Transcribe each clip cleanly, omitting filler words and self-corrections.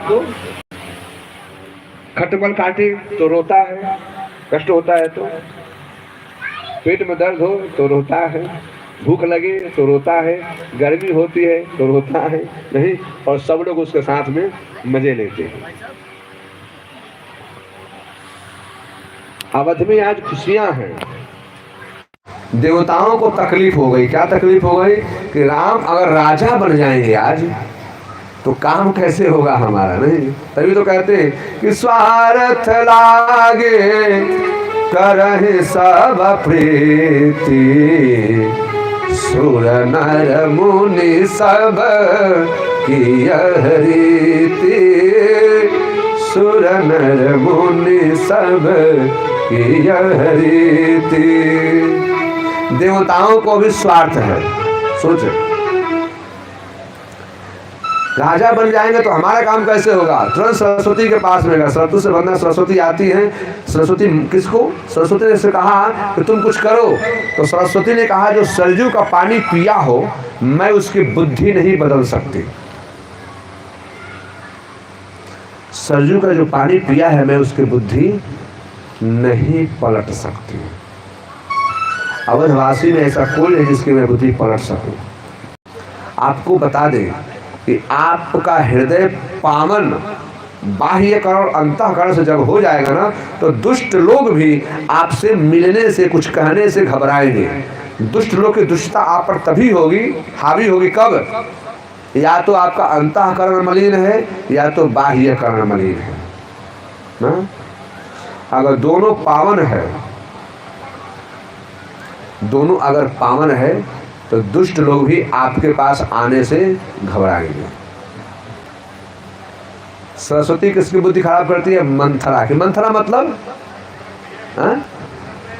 को खटमल काटे तो रोता है, कष्ट होता है, तो पेट में दर्द हो तो रोता है, भूख लगे तो रोता है, गर्मी होती है तो रोता है, नहीं, और सब लोग उसके साथ में मजे लेते हैं। अवध में आज खुशियां हैं। देवताओं को तकलीफ हो गई। क्या तकलीफ हो गई? कि राम अगर राजा बन जाएंगे आज तो काम कैसे होगा हमारा, नहीं? तभी तो कहते हैं कि स्वार्थ लागे करहि सब प्रीति, सुर नर मुनि सब किया रीति, सुर नर मुनि सब किया रीति। देवताओं को भी स्वार्थ है। सोचो, राजा बन जाएंगे तो हमारा काम कैसे होगा? तुरंत सरस्वती के पास में गया, सरस्वती से बनना, सरस्वती आती है। सरस्वती किसको? सरस्वती ने से कहा कि तुम कुछ करो, तो सरस्वती ने कहा जो सरजू का पानी पिया हो मैं उसकी बुद्धि नहीं बदल सकती। सरजू का जो पानी पिया है मैं उसकी बुद्धि नहीं पलट सकती। अवधवासी में ऐसा कोई नहीं जिसकी मैं बुद्धि पलट सकूं। आपको बता दें कि आपका हृदय पावन बाह्यकरण अंतःकरण से जब हो जाएगा ना, तो दुष्ट लोग भी आपसे मिलने से, कुछ कहने से घबराएंगे। दुष्ट लोग की दुष्टता आप पर तभी होगी, हावी होगी कब? या तो आपका अंतःकरण मलिन है या तो बाह्यकरण मलिन है ना? अगर दोनों पावन है, दोनों अगर पावन है तो दुष्ट लोग भी आपके पास आने से घबराएंगे। सरस्वती किसकी बुद्धि खराब करती है? मंथरा की। मंथरा मतलब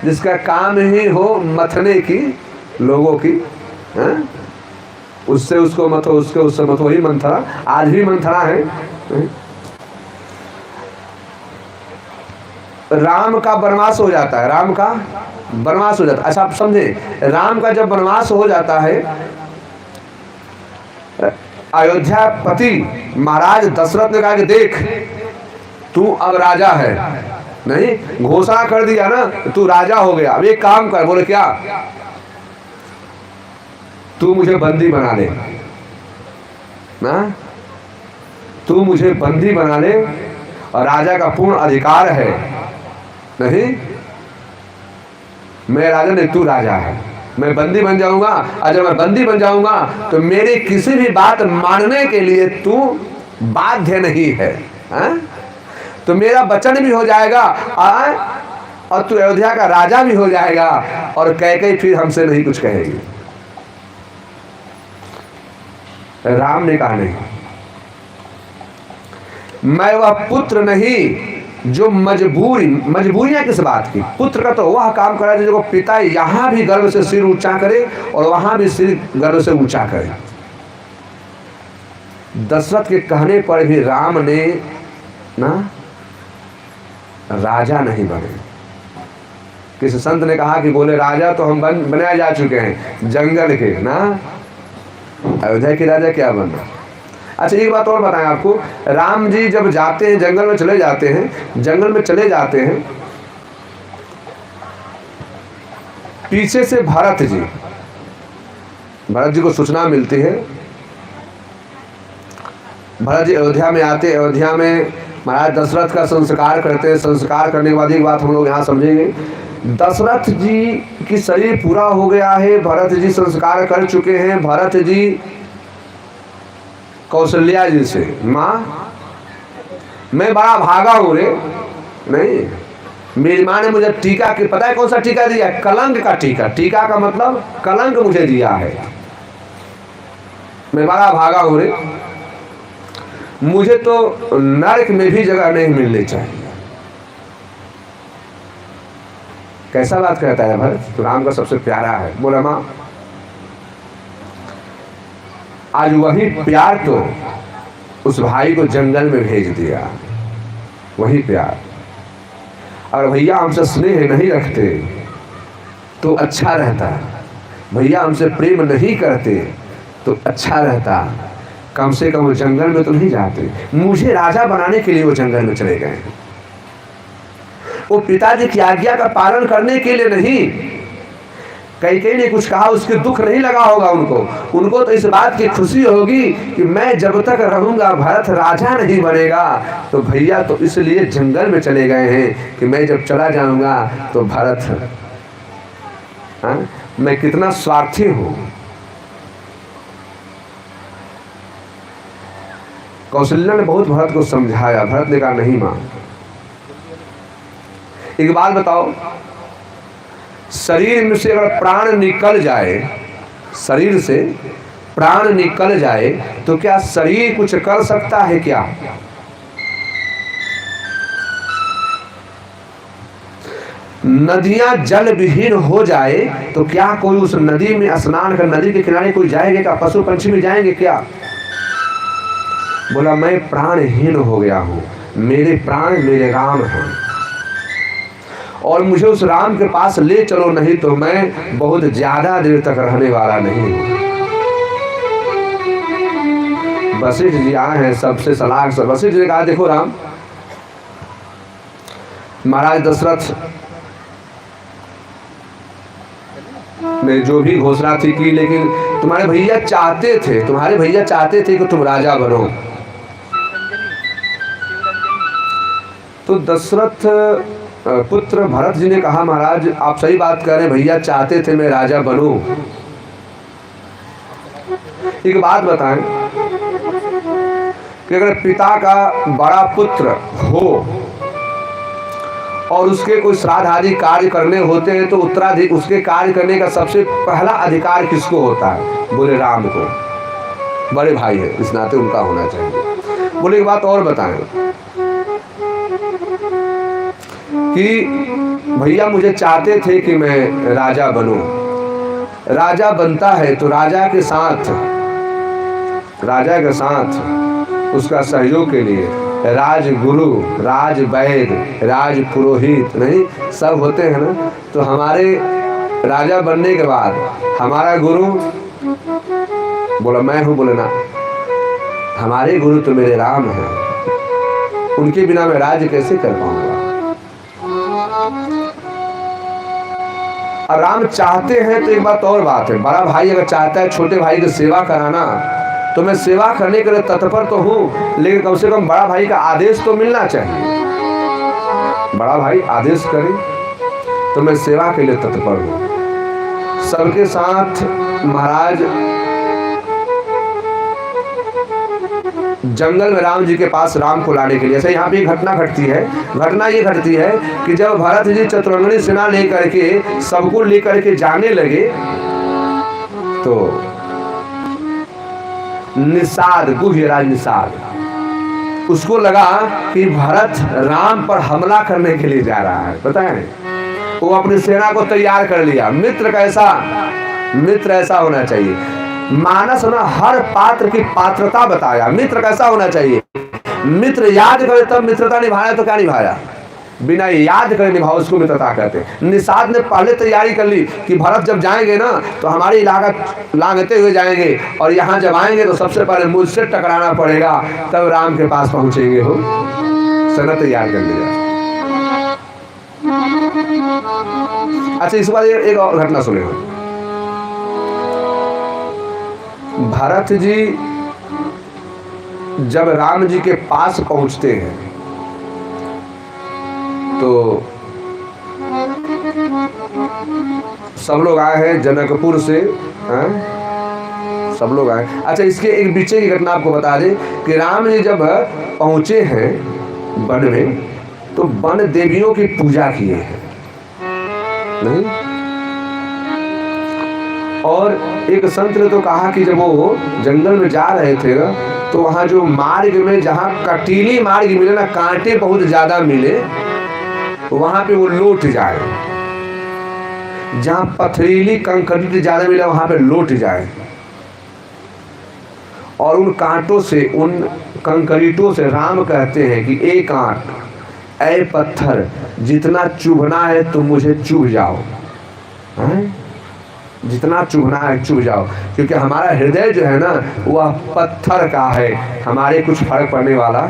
जिसका काम ही हो मथने की, लोगों की, उससे उसको मतो, उसके उससे मतो, वही मंथरा। आज भी मंथरा है। राम का वनवास हो जाता है, राम का वनवास हो जाता है। अच्छा आप समझे, राम का जब वनवास हो जाता है, अयोध्यापति महाराज दशरथ ने कहा कि देख तू अब राजा है, नहीं, घोषणा कर दिया ना, तू राजा हो गया, अब एक काम कर। बोले क्या? तू मुझे बंदी बना ले ना, तू मुझे बंदी बना ले, और राजा का पूर्ण अधिकार है, नहीं, मैं राजा नहीं, तू राजा है, मैं बंदी बन जाऊंगा, और जब मैं बंदी बन जाऊंगा तो मेरी किसी भी बात मानने के लिए तू बाध्य नहीं है, तो मेरा वचन भी हो जाएगा और तू अयोध्या का राजा भी हो जाएगा, और कैकेयी फिर हमसे नहीं कुछ कहेगी। राम ने कहा नहीं, मैं वह पुत्र नहीं जो मजबूरियां किस बात की? पुत्र का तो वह काम करा जो पिता यहां भी गर्व से सिर ऊंचा करे और वहां भी सिर गर्व से ऊंचा करे। दशरथ के कहने पर भी राम ने ना राजा नहीं बने। किसी संत ने कहा कि बोले राजा तो हम बनाए जा चुके हैं जंगल के ना, अयोध्या के राजा क्या बनना। अच्छा एक बात और बताएं आपको, राम जी जब जाते हैं जंगल में चले जाते हैं, जंगल में चले जाते हैं, पीछे से भरत जी को सूचना मिलती है। भरत जी अयोध्या में आते, अयोध्या में महाराज दशरथ का संस्कार करते हैं। संस्कार करने के बाद एक बात हम लोग यहाँ समझेंगे, दशरथ जी की शरीर पूरा हो गया है, भरत जी संस्कार कर चुके हैं। भरत जी कौशल्या जी से, माँ मैं बड़ा भागा हूँ रे, नहीं, मेरी माँ ने मुझे टीका की, पता है कौन सा टीका दिया? कलंक का टीका। टीका का मतलब कलंक मुझे दिया है, मैं बड़ा भागा हूँ रे, मुझे तो नरक में भी जगह नहीं मिलनी चाहिए। कैसा बात कहता है भरत? तो राम का सबसे प्यारा है। बोला माँ आज वही प्यार तो उस भाई को जंगल में भेज दिया, वही प्यार। अगर भैया हमसे स्नेह नहीं रखते तो अच्छा रहता, भैया हमसे प्रेम नहीं करते तो अच्छा रहता, कम से कम वो जंगल में तो नहीं जाते, मुझे राजा बनाने के लिए वो जंगल में चले गए हैं। वो पिताजी की आज्ञा का पालन करने के लिए नहीं। कई ने कुछ कहा, उसके दुख नहीं लगा होगा उनको तो इस बात की खुशी होगी कि मैं जब तक रहूंगा भरत राजा नहीं बनेगा। तो भैया तो इसलिए जंगल में चले गए हैं कि मैं जब चला जाऊंगा तो भरत, मैं कितना स्वार्थी हूं। कौशल्या ने बहुत भरत को समझाया, भरत ने कहा नहीं मां। एक बात बताओ, शरीर में से अगर प्राण निकल जाए, शरीर से प्राण निकल जाए तो क्या शरीर कुछ कर सकता है क्या? नदियां जल विहीन हो जाए तो क्या कोई उस नदी में स्नान कर, नदी के किनारे कोई जाएंगे क्या? पशु पंछी भी जाएंगे क्या? बोला मैं प्राणहीन हो गया हूं, मेरे प्राण मेरे राम हैं और मुझे उस राम के पास ले चलो, नहीं तो मैं बहुत ज्यादा देर तक रहने वाला नहीं हूं। वशिष्ठ जी आए हैं सबसे सलाह से। वशिष्ठ जी ने कहा देखो राम, महाराज दशरथ ने जो भी घोषणा थी की, लेकिन तुम्हारे भैया चाहते थे कि तुम राजा बनो। तो दशरथ पुत्र भरत जी ने कहा महाराज आप सही बात कह रहे हैं, भैया चाहते थे मैं राजा बनूं। एक बात बताएं कि अगर पिता का बड़ा पुत्र हो और उसके कोई श्राद्ध आदि कार्य करने होते हैं तो उत्तराधिक उसके कार्य करने का सबसे पहला अधिकार किसको होता है? बोले राम को, बड़े भाई है इस नाते उनका होना चाहिए। बोले एक बात और बताएं कि भैया मुझे चाहते थे कि मैं राजा बनूं। राजा बनता है तो राजा के साथ उसका सहयोग के लिए राजगुरु, राज वैद्य, राज पुरोहित नहीं सब होते हैं ना। तो हमारे राजा बनने के बाद हमारा गुरु बोला मैं हूं, बोले ना हमारे गुरु तो मेरे राम हैं, उनके बिना मैं राज्य कैसे कर पाऊंगा। और राम चाहते हैं तो एक बात और बात है, बड़ा भाई अगर चाहता है छोटे भाई की सेवा कराना तो मैं सेवा करने के लिए तत्पर तो हूं, लेकिन कम से कम बड़ा भाई का आदेश तो मिलना चाहिए। बड़ा भाई आदेश करे तो मैं सेवा के लिए तत्पर हूं। सबके साथ महाराज जंगल में राम जी के पास राम को लाने के लिए, ऐसे यहाँ पे घटना घटती है। घटना ये घटती है कि जब भरत जी चतुरंगनी सेना लेकर के सबको लेकर के जाने लगे तो निषाद, गुह्यराज निषाद, उसको लगा कि भरत राम पर हमला करने के लिए जा रहा है। पता है वो अपनी सेना को तैयार कर लिया। मित्र ऐसा होना चाहिए। मानस ना हर पात्र की पात्रता बताया। मित्र कैसा होना चाहिए? मित्र याद करे तब मित्रता निभाया, तो क्या निभाया? बिना याद करे निभाओ उसको मित्रता कहते हैं। निषाद ने पहले तैयारी कर ली कि भरत जब जाएंगे ना तो हमारी इलाका लांघते हुए जाएंगे और यहाँ जब आएंगे तो सबसे पहले मुझसे टकराना पड़ेगा, तब राम के पास पहुंचेंगे। हो सेना तैयार कर लिया। अच्छा इस बार एक और घटना सुने। भरत जी जब राम जी के पास पहुंचते हैं तो सब लोग आए हैं जनकपुर से, सब लोग आए। अच्छा इसके एक पीछे की घटना आपको बता दें कि राम जी जब पहुंचे हैं वन में तो वन देवियों की पूजा किए हैं नहीं। और एक संत ने तो कहा कि जब वो जंगल में जा रहे थे तो वहां जो मार्ग में जहां कटीली मार्ग मिले ना, कांटे बहुत ज्यादा मिले, वहां पे वो लौट जाए। जहां पथरीली कंकरीट ज्यादा मिले वहां पे लौट जाए और उन कांटों से, उन कंकरीटों से राम कहते हैं कि ए कांट, ए पत्थर, जितना चुभना है तुम मुझे चुभ जाओ। जितना चुभना है चुभ जाओ, क्योंकि हमारा हृदय जो है ना वह पत्थर का है, हमारे कुछ फर्क पड़ने वाला।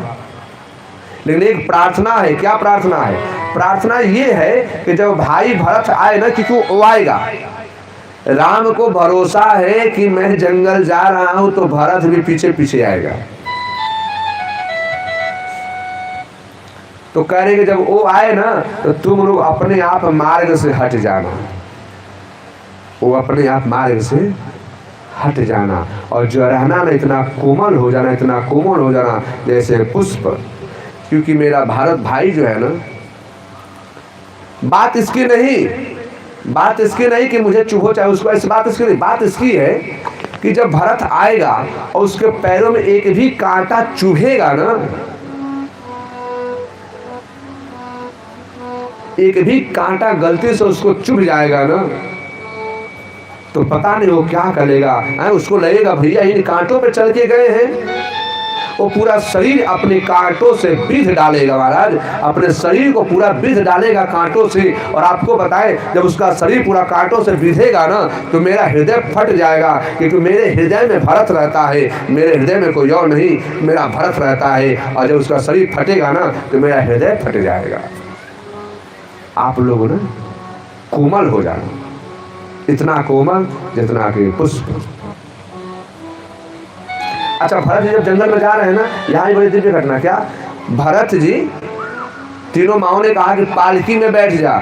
लेकिन एक प्रार्थना है। क्या प्रार्थना है? प्रार्थना ये है कि जब भाई भरत आए ना, क्योंकि वो आएगा, राम को भरोसा है कि मैं जंगल जा रहा हूं तो भरत भी पीछे पीछे आएगा। तो कह रहे कि जब वो आए ना तो तुम लोग अपने आप मार्ग से हट जाना, वो अपने आप मार्ग से हट जाना, और जो रहना ना इतना कोमल हो जाना, इतना कोमल हो जाना जैसे पुष्प। क्योंकि मेरा भारत भाई जो है ना, बात इसकी नहीं कि मुझे चुभो चाहे उसको, ऐसी बात इसकी नहीं। बात इसकी है कि जब भरत आएगा और उसके पैरों में एक भी कांटा चुभेगा ना, एक भी कांटा गलती से उसको चुभ जाएगा ना, तो पता नहीं वो क्या करेगा। उसको लगेगा भैया इन कांटों पे चल के गए हैं, वो पूरा शरीर अपने कांटों से बीध डालेगा महाराज, अपने शरीर को पूरा बीध डालेगा कांटों से। और आपको बताए जब उसका शरीर पूरा कांटों से बीधेगा ना तो मेरा हृदय फट जाएगा, क्योंकि मेरे हृदय में भरत रहता है, मेरे हृदय में कोई और नहीं, मेरा भरत रहता है। और जब उसका शरीर फटेगा ना तो मेरा हृदय फट जाएगा। आप लोग ना कोमल हो जाना, इतना कोमल जितना कि पुष्प। अच्छा, भरत जी जब जंगल में जा रहे हैं ना, यहाँ बड़ी दिव्य घटना। क्या? भरत जी, तीनों माओं ने कहा कि पालकी में बैठ जा,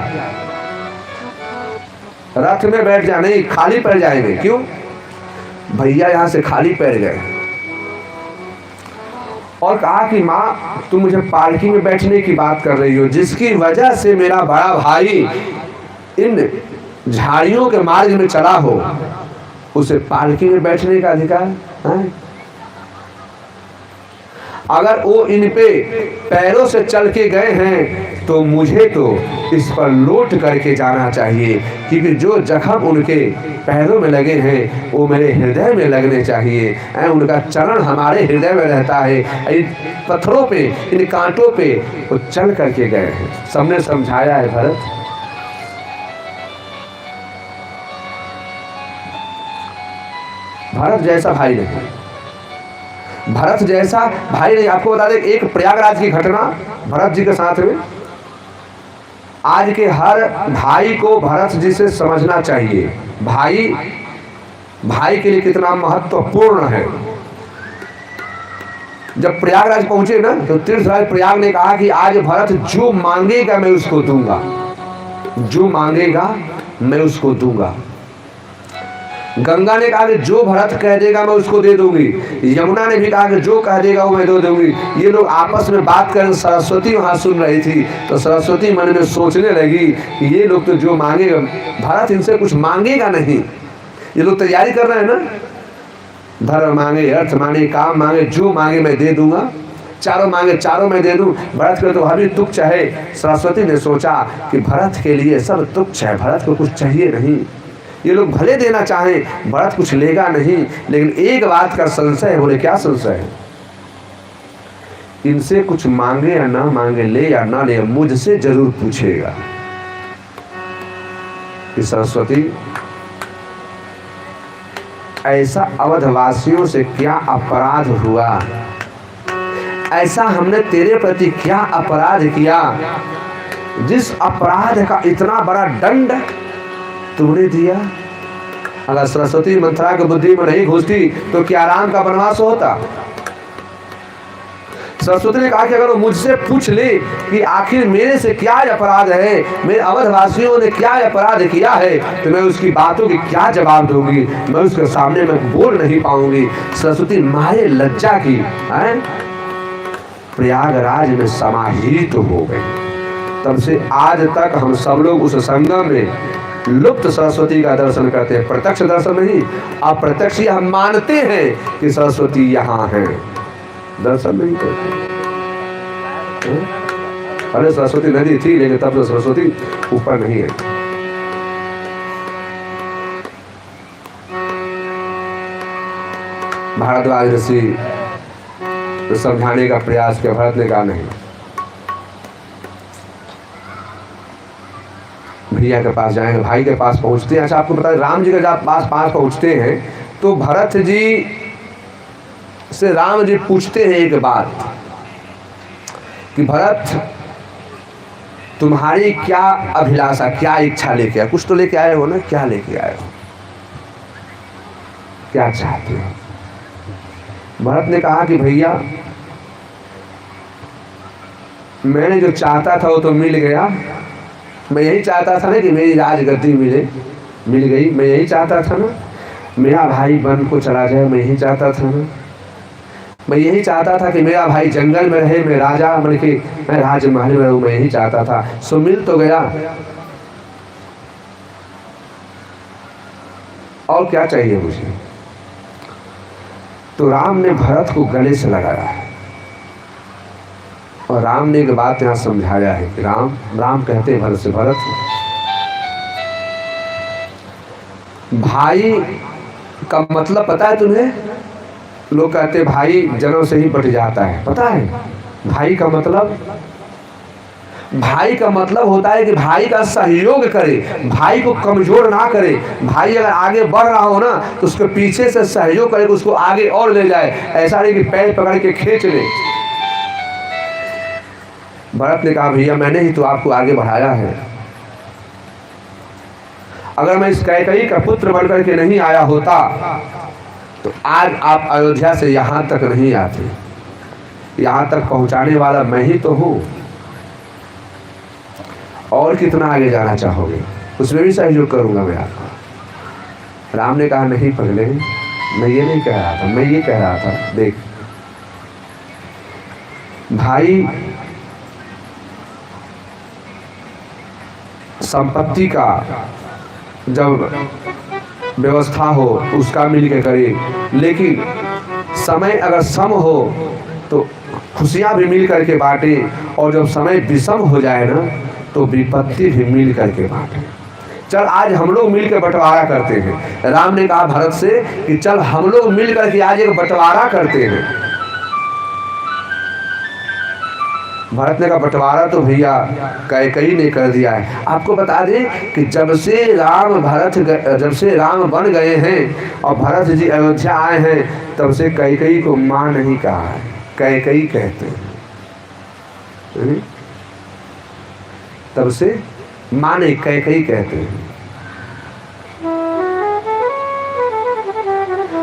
रथ में बैठ जा, नहीं खाली पैर जाएंगे। क्यों? भैया यहाँ से खाली पैर गए और कहा कि माँ तुम मुझे पालकी में बैठने की बात कर रही हो, जिसकी वजह से मेरा बड़ा भाई इन झाड़ियों के मार्ग में चला हो, उसे पालकी में बैठने का अधिकार है? अगर वो इन पे पैरों से चल के गए हैं तो मुझे तो इस पर लौट करके जाना चाहिए, क्योंकि जो जख्म उनके पैरों में लगे हैं वो मेरे हृदय में लगने चाहिए। उनका चरण हमारे हृदय में रहता है। इन पत्थरों पे, इन कांटों पे वो चल करके गए हैं। सबने समझाया है भरत। भरत जैसा भाई नहीं, भरत जैसा भाई नहीं। आपको बता दें एक प्रयागराज की घटना भरत जी के साथ में। आज के हर भाई को भरत जी से समझना चाहिए, भाई भाई के लिए कितना महत्वपूर्ण है। जब प्रयागराज पहुंचे ना तो तीर्थराज प्रयाग ने कहा कि आज भरत जो मांगेगा मैं उसको दूंगा, जो मांगेगा मैं उसको दूंगा। गंगा ने कहा कि जो भरत कह देगा मैं उसको दे दूंगी। यमुना ने भी कहा कि जो कह देगा वो मैं दे दूंगी। ये लोग आपस में बात कर, सरस्वती वहां सुन रही थी, तो सरस्वती मन में सोचने लगी कि ये लोग तो जो मांगेगा, भरत इनसे कुछ मांगेगा नहीं। ये लोग तैयारी कर रहे हैं ना, धर्म मांगे, अर्थ मांगे, काम मांगे, जो मांगे मैं दे दूंगा, चारों मांगे चारों मैं दे दूं। भरत को तो अभी तुच्छ है। सरस्वती ने सोचा कि भरत के लिए सब तुच्छ है, भरत को कुछ चाहिए नहीं। ये लोग भले देना चाहें, भरत कुछ लेगा नहीं। लेकिन एक बात का संशय है। बोले क्या संशय है? इनसे कुछ मांगे या ना मांगे, ले या ना ले, मुझसे जरूर पूछेगा कि सरस्वती ऐसा अवधवासियों से क्या अपराध हुआ, ऐसा हमने तेरे प्रति क्या अपराध किया, जिस अपराध का इतना बड़ा दंड तुमने दिया। अगर सरस्वती मंथरा की बुद्धि में नहीं घुसती तो क्या राम का वनवास होता? सरस्वती ने कहा कि अगर वो मुझसे पूछ ले कि आखिर मेरे से क्या अपराध है, मेरे अवधवासियों ने क्या अपराध किया है, तो मैं उसकी बातों की क्या जवाब दूंगी, मैं उसके सामने में बोल नहीं पाऊंगी। सरस्वती मारे लज्जा की प्रयागराज में समाहित हो गई। तब से आज तक हम सब लोग उस संगम में लुप्त सरस्वती का दर्शन करते हैं। प्रत्यक्ष दर्शन नहीं, अप्रत्यक्ष हम मानते हैं कि सरस्वती यहाँ है, दर्शन नहीं करते। अरे सरस्वती नदी थी, लेकिन तब तो सरस्वती ऊपर नहीं है। भारद्वाज ऋषि तो समझाने का प्रयास किया, भरत ने कहा नहीं। भैया के पास जाएंगे, भाई के पास पहुंचते हैं। अच्छा आपको पता है राम जी के जब पास पहुंचते हैं तो भरत जी से राम जी पूछते हैं एक बात कि भरत तुम्हारी क्या अभिलाषा, क्या इच्छा लेके आए, कुछ तो लेके आए हो ना, क्या लेके आए हो, क्या चाहते हो। भरत ने कहा कि भैया मैंने जो चाहता था वो तो मिल गया, मैं यही चाहता था ना कि मेरी राजगद्दी मिल गई, मैं यही चाहता था ना, मेरा भाई वन को चला जाए, मैं यही चाहता था ना, मैं यही चाहता था कि मेरा भाई जंगल में रहे, मैं राजा बन के मैं राजमहल में रहूं, मैं यही चाहता था, सो मिल तो गया, और क्या चाहिए मुझे। तो राम ने भरत को गले से लगाया और राम ने एक बात यहाँ समझाया है कि राम कहते हैं भरत से, भरत भाई का मतलब पता है तुम्हें, लोग कहते हैं भाई जन्म से ही बट जाता है, पता है भाई का मतलब, भाई का मतलब होता है कि भाई का सहयोग करे, भाई को कमजोर ना करे, भाई अगर आगे बढ़ रहा हो ना तो उसके पीछे से सहयोग करे, उसको आगे और ले जाए, ऐसा नहीं कि पैर पकड़ के खींच ले। भरत ने कहा भैया मैंने ही तो आपको आगे बढ़ाया है, अगर मैं इस कैकेयी का पुत्र बनकर के नहीं आया होता तो आज आप अयोध्या से यहाँ तक नहीं आते, यहाँ तक पहुँचाने वाला मैं ही तो हूँ, और कितना आगे जाना चाहोगे उसमें भी सहयोग करूँगा मैं आपका। राम ने कहा नहीं पगले, मैं ये नहीं कह रहा था, मैं ये कह रहा था देख भाई संपत्ति का जब व्यवस्था हो उसका मिल के करे, लेकिन समय अगर सम हो तो खुशियां भी मिल करके बांटे, और जब समय विषम हो जाए ना तो विपत्ति भी मिल करके बांटे। चल आज हम लोग मिल के बंटवारा करते हैं। राम ने कहा भरत से कि चल हम लोग मिल करके आज एक बंटवारा करते हैं। भरत ने कहा बंटवारा तो भैया कैकेयी ने कर दिया है। आपको बता दें कि जब से राम बन गए हैं और भरत जी अयोध्या आए हैं तब से कैकेयी को मां नहीं कहा है, कैकेयी कहते हैं, तब से मां नहीं कैकेयी कहते हैं।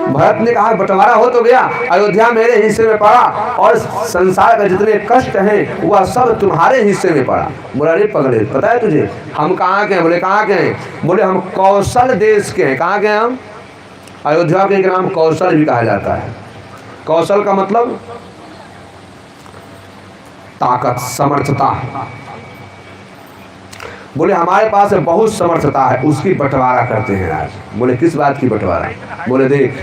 भरत ने कहा बंटवारा हो तो गया, अयोध्या मेरे हिस्से में पड़ा और संसार का जितने कष्ट हैं वह सब तुम्हारे हिस्से में पड़ा। बोला रे पगड़े पता है तुझे हम कहाँ के हैं? बोले कहाँ के हैं? बोले हम कौशल देश के हैं। कहाँ के हैं हम? अयोध्या के नाम कौशल भी कहा जाता है। कौशल का मतलब ताकत, समर्थता। बोले हमारे पास बहुत समर्थता है, उसकी बंटवारा करते हैं आज। बोले किस बात की बंटवारा? बोले देख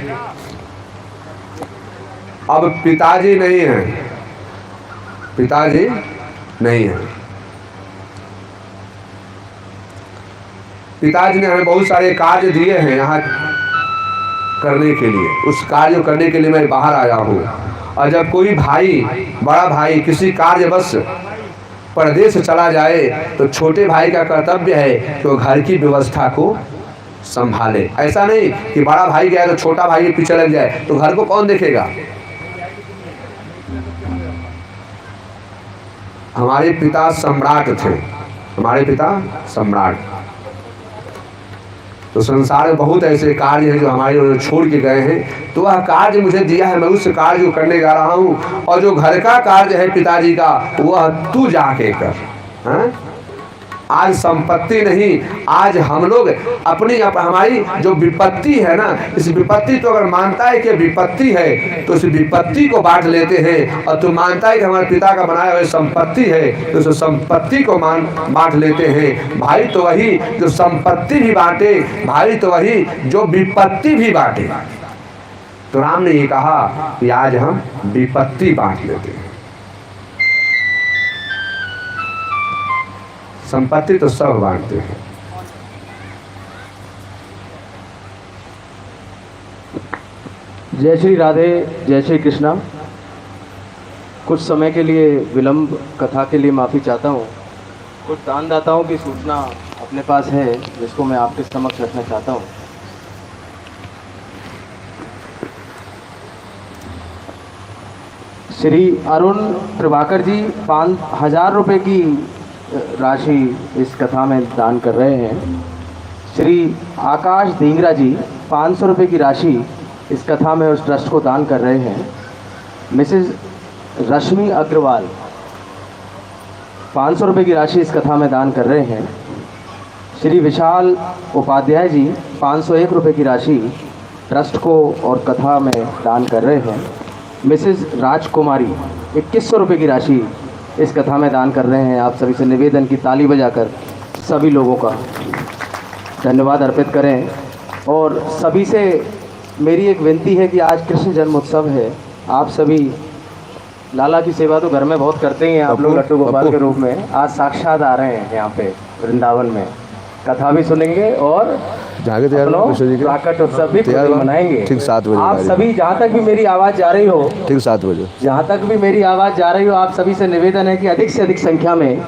अब पिताजी नहीं है, पिताजी नहीं है, पिताजी ने हमें बहुत सारे कार्य दिए हैं यहाँ करने के लिए, उस कार्य करने के लिए मैं बाहर आया हूँ। और जब कोई भाई, बड़ा भाई किसी कार्य बस परदेश चला जाए तो छोटे भाई का कर्तव्य है कि वो घर की व्यवस्था को संभाले। ऐसा नहीं कि बड़ा भाई गया तो छोटा भाई के पीछे लग जाए, तो घर को कौन देखेगा? हमारे पिता सम्राट थे, हमारे पिता सम्राट। तो संसार में बहुत ऐसे कार्य हैं जो हमारे छोड़ के गए हैं, तो वह कार्य मुझे दिया है, मैं उस कार्य को करने जा रहा हूँ। और जो घर का कार्य है पिताजी का वह तू जाके कर। हाँ? आज संपत्ति नहीं, आज हम लोग हमारी जो विपत्ति है ना, इस विपत्ति तो अगर मानता है कि विपत्ति है तो इस विपत्ति को बांट लेते हैं। और तू मानता है कि हमारे पिता का बनाया हुआ संपत्ति है तो उस संपत्ति को बांट लेते हैं। भाई तो वही जो संपत्ति भी बांटे, भाई तो वही जो विपत्ति भी बांटे। तो राम ने ये कहा कि आज हम विपत्ति बांट लेते हैं, संपत्ति तो सब बांटते हैं। जय श्री राधे, जय श्री कृष्णा। कुछ समय के लिए विलंब कथा के लिए माफ़ी चाहता हूँ। कुछ दानदाताओं की सूचना अपने पास है जिसको मैं आपके समक्ष रखना चाहता हूँ। श्री अरुण प्रभाकर जी 5,000 रुपये की राशि इस कथा में दान कर रहे हैं। श्री आकाश धींगरा जी 500 रुपये की राशि इस कथा में उस ट्रस्ट को दान कर रहे हैं। मिसेज रश्मि अग्रवाल 500 रुपये की राशि इस कथा में दान कर रहे हैं। श्री विशाल उपाध्याय जी 501 रुपये की राशि ट्रस्ट को और कथा में दान कर रहे हैं। मिसेज राजकुमारी 2100 रुपये की राशि इस कथा में दान कर रहे हैं। आप सभी से निवेदन की ताली बजाकर सभी लोगों का धन्यवाद अर्पित करें। और सभी से मेरी एक विनती है कि आज कृष्ण जन्मोत्सव है। आप सभी लाला की सेवा तो घर में बहुत करते ही हैं आप लोग लट्टू गोपाल के रूप में। आज साक्षात आ रहे हैं यहाँ पे वृंदावन में, कथा भी सुनेंगे और प्राकट उत्सव भी मनाएंगे। ठीक 7 बजे आप सभी, जहाँ तक भी मेरी आवाज़ जा रही हो, ठीक 7 बजे जहाँ तक भी मेरी आवाज़ जा रही हो, आप सभी से निवेदन है कि अधिक से अधिक संख्या में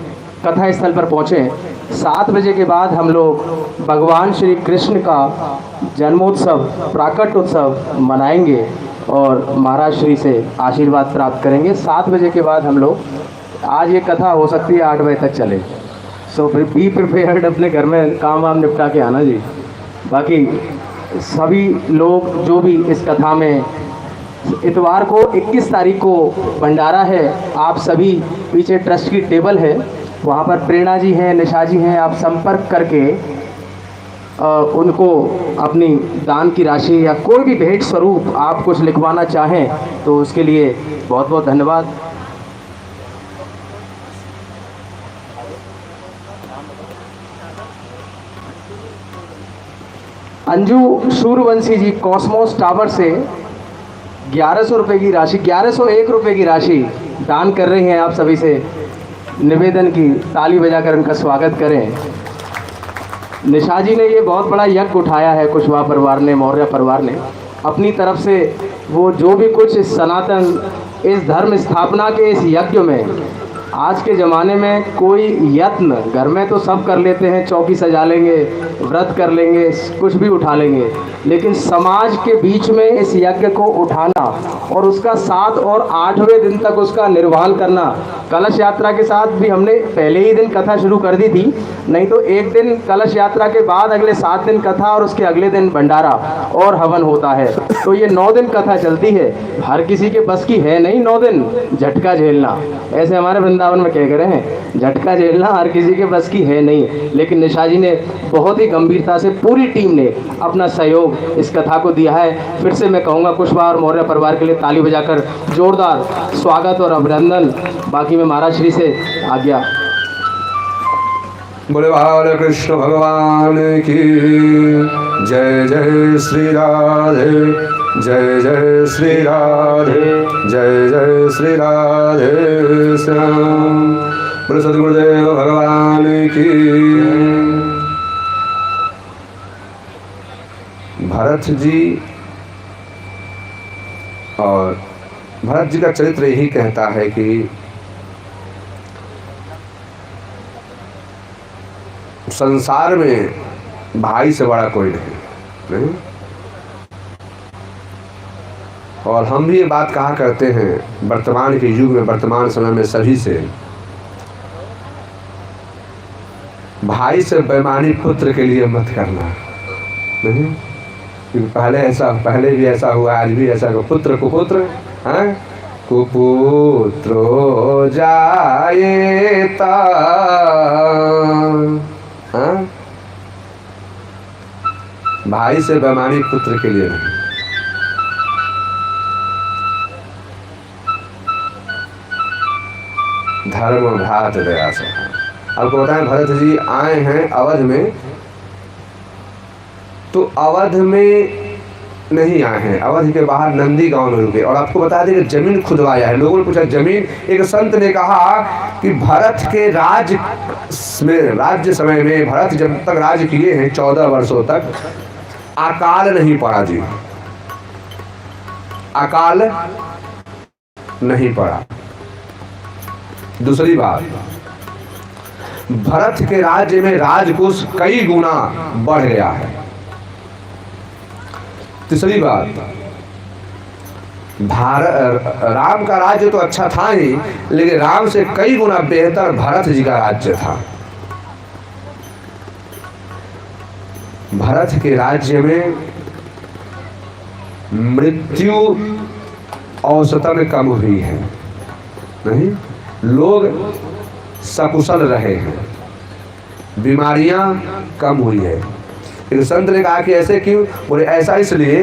कथा स्थल पर पहुँचें। 7 बजे के बाद हम लोग भगवान श्री कृष्ण का जन्मोत्सव प्राकट उत्सव मनाएंगे और महाराज श्री से आशीर्वाद प्राप्त करेंगे। 7 बजे के बाद हम लोग, आज ये कथा हो सकती है 8 बजे तक चले, सो बी प्रिपेयर्ड, अपने घर में काम वाम निपटा के आना जी। बाकी सभी लोग जो भी इस कथा में, इतवार को 21 तारीख को भंडारा है। आप सभी, पीछे ट्रस्ट की टेबल है, वहाँ पर प्रेरणा जी हैं, निशा जी हैं, आप संपर्क करके उनको अपनी दान की राशि या कोई भी भेंट स्वरूप आप कुछ लिखवाना चाहें तो उसके लिए बहुत बहुत धन्यवाद। अंजू सूर्यवंशी जी कॉस्मोस टावर से 1100 रुपये की राशि, 1101 रुपये की राशि दान कर रही हैं। आप सभी से निवेदन की ताली बजाकर उनका स्वागत करें। निशा जी ने ये बहुत बड़ा यज्ञ उठाया है, कुशवाहा परिवार ने, मौर्य परिवार ने अपनी तरफ से, वो जो भी कुछ इस सनातन, इस धर्म स्थापना के इस यज्ञ में, आज के ज़माने में कोई यत्न, घर में तो सब कर लेते हैं, चौकी सजा लेंगे, व्रत कर लेंगे, कुछ भी उठा लेंगे, लेकिन समाज के बीच में इस यज्ञ को उठाना और उसका 7 और 8वें दिन तक उसका निर्वहन करना। कलश यात्रा के साथ भी हमने पहले ही दिन कथा शुरू कर दी थी, नहीं तो एक दिन कलश यात्रा के बाद अगले 7 दिन कथा और उसके अगले दिन भंडारा और हवन होता है। तो ये 9 दिन कथा चलती है। हर किसी के बस की है नहीं 9 दिन झटका झेलना, ऐसे हमारे वृंदावन में कह रहे हैं, झटका झेलना हर किसी के बस की है नहीं। लेकिन निशा जी ने बहुत ही गंभीरता से, पूरी टीम ने अपना सहयोग इस कथा को दिया है। फिर से मैं कहूँगा कुशवाहा और मौर्य परिवार के लिए ताली बजाकर जोरदार स्वागत और अभिनंदन। बाकी मैं महाराज श्री से आज्ञा। बोले बाल कृष्ण भगवान की जय। जय श्री राधे, जय जय श्री राधे, जय जय श्री राधे श्याम। बोले सद्गुरुदेव भगवान की। भरत जी, और भरत जी का चरित्र यही कहता है कि संसार में भाई से बड़ा कोई नहीं। और हम भी ये बात कहा करते हैं वर्तमान के युग में, वर्तमान समय में सभी से, भाई से बेईमानी पुत्र के लिए मत करना। नहीं, क्योंकि पहले भी ऐसा हुआ, आज भी ऐसा हुआ। पुत्र कुपुत्र, हाँ, कुपुत्रो जायेता, हाँ, भाई से बेईमानी पुत्र के लिए नहीं। धर्म भ्रात दया से। आपको बताएं, भरत जी आए हैं अवध में, तो अवध में नहीं आए हैं, अवध के बाहर नंदी गांव में रुके। और आपको बता दें कि जमीन खुदवाया है। लोगों ने पूछा जमीन, एक संत ने कहा कि भरत के राज्य समय में, भरत जब तक राज किए हैं 14 वर्षों तक, अकाल नहीं पड़ा जी, अकाल नहीं पड़ा। दूसरी बात, भरत के राज्य में राजकोष कई गुना बढ़ गया है। तीसरी बात, राम का राज्य तो अच्छा था ही, लेकिन राम से कई गुना बेहतर भरत जी का राज्य था। भरत के राज्य में मृत्यु औसतन कम हुई है, नहीं, लोग सकुशल रहे हैं, बीमारियां कम हुई है। एक संत ने कहा कि ऐसे क्यों? बोले ऐसा इसलिए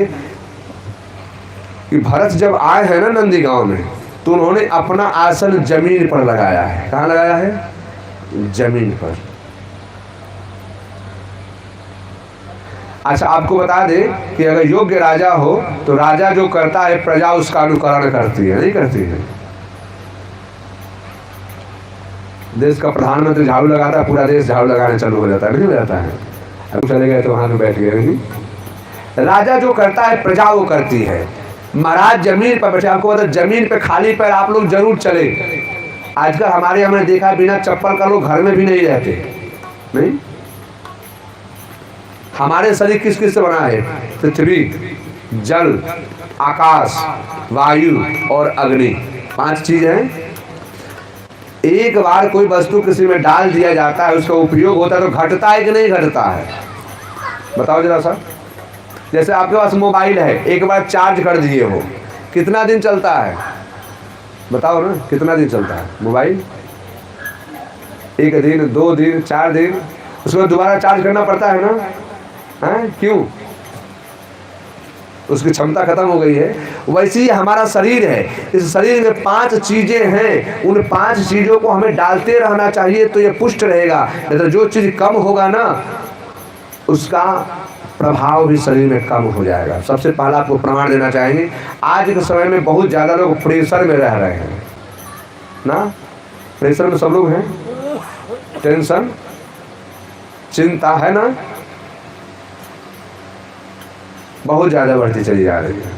कि भरत जब आए हैं ना नंदी गांव में, तो उन्होंने अपना आसन जमीन पर लगाया है। कहाँ लगाया है? जमीन पर। अच्छा, आपको बता दे कि अगर योग्य राजा हो तो राजा जो करता है प्रजा उसका अनुकरण करती है, नहीं करती है? देश का प्रधानमंत्री झाड़ू लगाता है, पूरा देश झाड़ू लगाने चालू हो जाता है, नहीं हो जाता है? अब चले गए तो वहां में बैठ गए, नहीं। राजा जो करता है प्रजा वो करती है। महाराज जमीन पर बैठे, आपको पता जमीन पे खाली पैर आप लोग जरूर चले। आजकल हमारे हमने देखा बिना चप्पल का लोग घर में भी नहीं रहते, नहीं। हमारे शरीर किस किस से बना है? पृथ्वी, जल, आकाश, वायु और अग्नि, 5 चीज हैं। एक बार कोई वस्तु किसी में डाल दिया जाता है, उसका उपयोग होता है तो घटता है कि नहीं घटता है? बताओ जरा सा। जैसे आपके पास मोबाइल है, एक बार चार्ज कर दिए हो, कितना दिन चलता है? बताओ ना, कितना दिन चलता है मोबाइल? 1 दिन, 2 दिन, 4 दिन, उसको दोबारा चार्ज करना पड़ता है ना? हैं? क्यों? उसकी क्षमता खत्म हो गई है। वैसे ही हमारा शरीर है, इस शरीर में 5 चीजें हैं, उन 5 चीजों को हमें डालते रहना चाहिए तो ये पुष्ट रहेगा। नहीं तो जो चीज कम होगा ना, उसका प्रभाव भी शरीर में कम हो जाएगा। सबसे पहला आपको प्रमाण देना चाहेंगे, आज के समय में बहुत ज्यादा लोग प्रेशर में रह रहे हैं ना। प्रेशर में सब लोग हैं, टेंशन, चिंता है ना, बहुत ज्यादा बढ़ती चली जा रही है।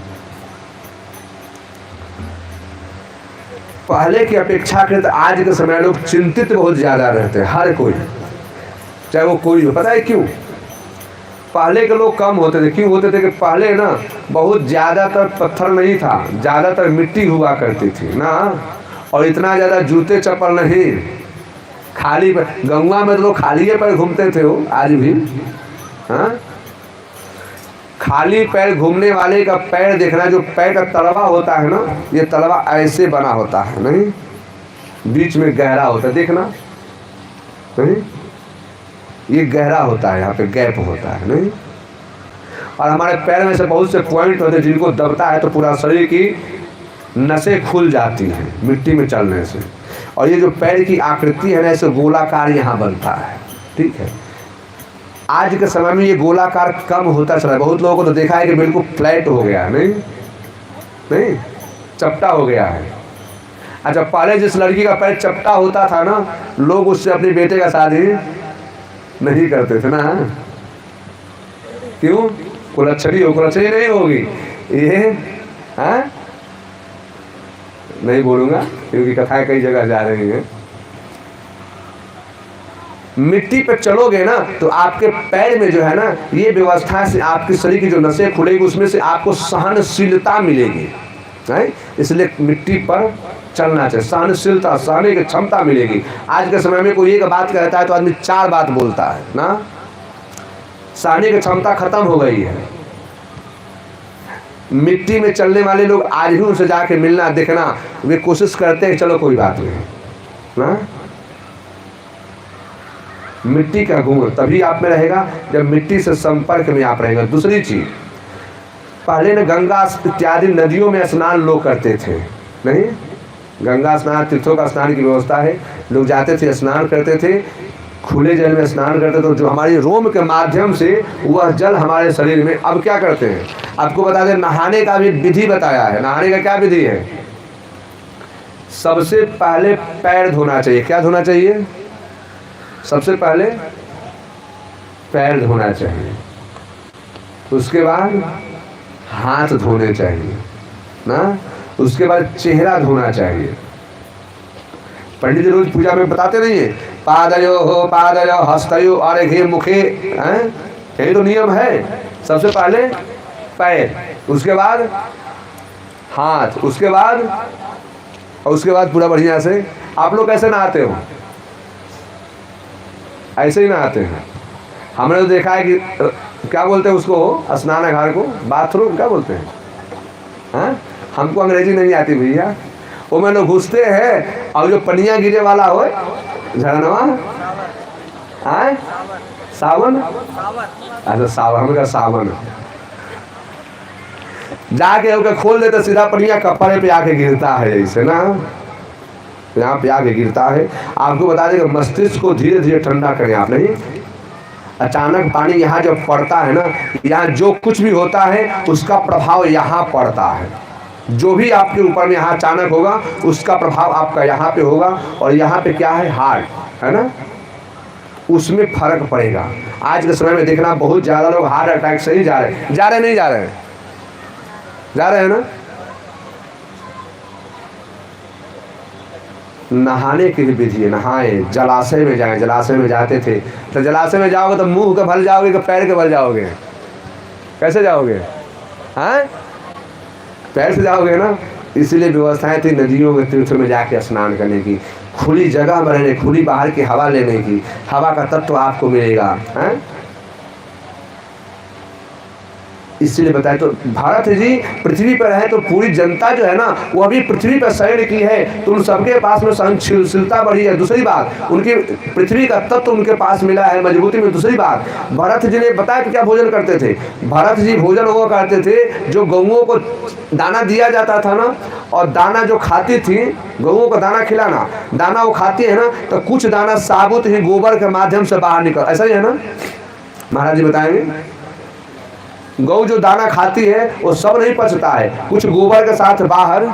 पहले की अपेक्षाकृत आज के समय लोग चिंतित बहुत ज्यादा रहते हैं, हर कोई, चाहे वो कोई हो। पता है क्यों? पहले के लोग कम होते थे। क्यों होते थे? कि पहले ना बहुत ज्यादातर पत्थर नहीं था, ज्यादातर मिट्टी हुआ करती थी ना, और इतना ज्यादा जूते चप्पल नहीं, खाली पैर। गंगा में तो लोग खाली पैर घूमते थे, वो आज भी। हाँ, खाली पैर घूमने वाले का पैर देखना, जो पैर का तलवा होता है ना, ये तलवा ऐसे बना होता है, नहीं, बीच में गहरा होता है, देखना, नहीं, ये गहरा होता है, यहाँ पे गैप होता है, नहीं। और हमारे पैर में से बहुत से पॉइंट होते हैं, जिनको दबता है तो पूरा शरीर की नसें खुल जाती हैं मिट्टी में चलने से। और ये जो पैर की आकृति है ना, ऐसे गोलाकार यहाँ बनता है, ठीक है। आज के समय में ये गोलाकार कम होता चला है। बहुत लोगों को तो देखा है कि बिल्कुल फ्लैट हो गया है, नहीं, चपटा हो गया है। अच्छा, पहले जिस लड़की का पैर चपटा होता था ना, लोग उससे अपने बेटे का शादी नहीं करते थे ना। क्यों? कुलच्छनी हो, कुलच्छनी नहीं होगी ये, हाँ, नहीं बोलूंगा क्योंकि कथाएं कई जगह जा रही हैं। मिट्टी पे चलोगे ना तो आपके पैर में जो है ना, ये व्यवस्था से आपके शरीर की जो नसें खुलेगी, उसमें से आपको सहनशीलता मिलेगी, है? इसलिए मिट्टी पर चलना चाहिए, सहनशीलता, सहने की क्षमता मिलेगी। आज के समय में कोई एक बात कहता है तो आदमी 4 बात बोलता है ना, सहने की क्षमता खत्म हो गई है। मिट्टी में चलने वाले लोग आज भी उनसे जाके मिलना, देखना, वे कोशिश करते हैं, चलो कोई बात नहीं ना। मिट्टी का गुण तभी आप में रहेगा जब मिट्टी से संपर्क में आप रहेंगे। दूसरी चीज, पहले न गंगा इत्यादि नदियों में स्नान लोग करते थे, नहीं, गंगा स्नान, तीर्थों का स्नान की व्यवस्था है, लोग जाते थे, स्नान करते थे, खुले जल में स्नान करते थे, तो जो हमारी रोम के माध्यम से वह जल हमारे शरीर में। अब क्या करते हैं, आपको बता दें, नहाने का भी विधि बताया है। नहाने का क्या विधि है? सबसे पहले पैर धोना चाहिए। क्या धोना चाहिए? सबसे पहले पैर धोना चाहिए, उसके बाद हाथ धोने चाहिए ना, उसके बाद चेहरा धोना चाहिए। पंडित जी रोज पूजा में बताते नहीं है पादयो हो पादयो हस्तयो और घे मुखे, हैं, यही तो नियम है। सबसे पहले पैर, उसके बाद हाथ, उसके बाद और उसके बाद पूरा बढ़िया से। आप लोग कैसे नहाते हो? ऐसे ही नहाते हैं। हमने तो देखा है कि क्या बोलते हैं उसको, स्नानागार को बाथरूम क्या बोलते हैं? हाँ, हमको अंग्रेजी नहीं आती भैया। वो में लोग घुसते हैं और जो पनिया गिरे वाला हो झरनवा, आए सावन, अच्छा सावन का सावन जाके होकर खोल देते, सीधा पनिया कपड़े पे आके गिरता है, ऐसे ना यहाँ पे आके गिरता है। आपको बता दें कि मस्तिष्क को धीरे धीरे ठंडा करें आप। नहीं, अचानक पानी यहाँ जब पड़ता है ना, यहाँ जो कुछ भी होता है उसका प्रभाव यहाँ पड़ता है। जो भी आपके ऊपर में यहाँ अचानक होगा उसका प्रभाव आपका यहाँ पे होगा, और यहाँ पे क्या है, हार्ट है ना, उसमें फर्क पड़ेगा। आज के समय में देखना बहुत ज़्यादा लोग हार्ट अटैक से ही जा रहे हैं। नहीं जा रहे हैं? जा रहे हैं ना। नहाने की भी विधि है, नहाए, जलाशय में जाएं। जलाशय में जाते थे तो जलाशय में जाओगे तो मुंह के भल जाओगे कि पैर के भल जाओगे? कैसे जाओगे? हाँ, पैर से जाओगे ना। इसीलिए व्यवस्थाएं थी नदियों के तीर्थों में जाके स्नान करने की, खुली जगह में रहने, खुली बाहर की हवा लेने की, हवा का तत्व आपको मिलेगा। हैं, इसलिए बताए तो भारत जी पृथ्वी पर है तो पूरी जनता जो है ना वो अभी पृथ्वी पर शयन की है, तो उन सबके पास में सहनशीलता बढ़ी है। दूसरी बात, उनकी पृथ्वी का तत्व उनके पास मिला है मजबूती में। दूसरी बात, भरत जी ने बताया कि क्या भोजन करते थे। भरत जी भोजन वो करते थे जो गौओं को दाना दिया जाता था ना, और दाना जो खाती थी, गौओं को दाना खिलाना, दाना वो खाती है ना, तो कुछ दाना साबुत ही गोबर के माध्यम से बाहर निकल, ऐसा ही है ना महाराज जी बताएंगे। गौ जो दाना खाती है वो सब नहीं पचता है, कुछ गोबर के साथ बाहर,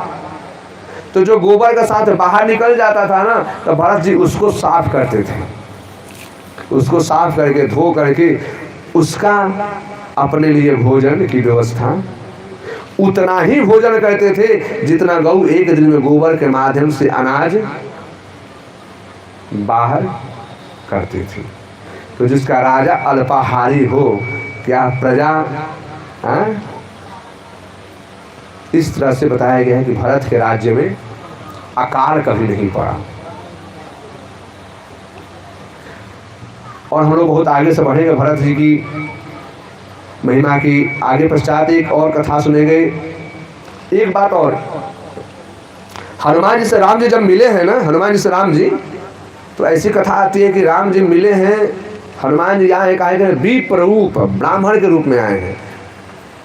तो जो गोबर के साथ बाहर निकल जाता था ना, तो भरत जी उसको साफ करते थे। उसको साफ करके धो करके उसका अपने लिए भोजन की व्यवस्था, उतना ही भोजन करते थे जितना गौ एक दिन में गोबर के माध्यम से अनाज बाहर करती थी। तो जिसका राजा अल्पाहारी हो, क्या प्रजा, इस तरह से बताया गया है कि भरत के राज्य में अकाल कभी नहीं पड़ा। और हम लोग बहुत आगे से बढ़ेंगे भरत जी की महिमा की आगे पश्चात एक और कथा सुनेंगे। एक बात और, हनुमान जी से राम जी जब मिले हैं ना, हनुमान जी से राम जी, तो ऐसी कथा आती है कि राम जी मिले हैं, हनुमान जी यहाँ एक आए थे विप्र रूप, ब्राह्मण के रूप में आए हैं।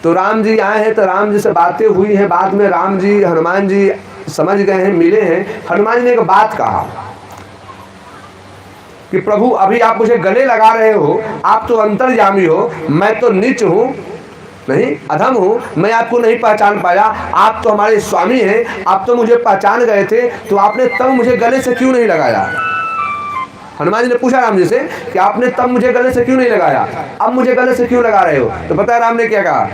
तो राम जी आए हैं तो राम जी से बातें हुई हैं, बाद में राम जी हनुमान जी समझ गए हैं, मिले हैं। हनुमान जी ने एक बात कहा कि प्रभु अभी आप मुझे गले लगा रहे हो, आप तो अंतर्यामी हो, मैं तो नीच हूँ, नहीं अधम हूँ, मैं आपको नहीं पहचान पाया, आप तो हमारे स्वामी हैं, आप तो मुझे पहचान गए थे, तो आपने तब मुझे गले से क्यों नहीं लगाया? हनुमान जी ने पूछा राम जी से कि आपने तब मुझे गले से क्यों नहीं लगाया, अब मुझे गले से क्यों लगा रहे हो? तो पता है राम ने क्या कहा?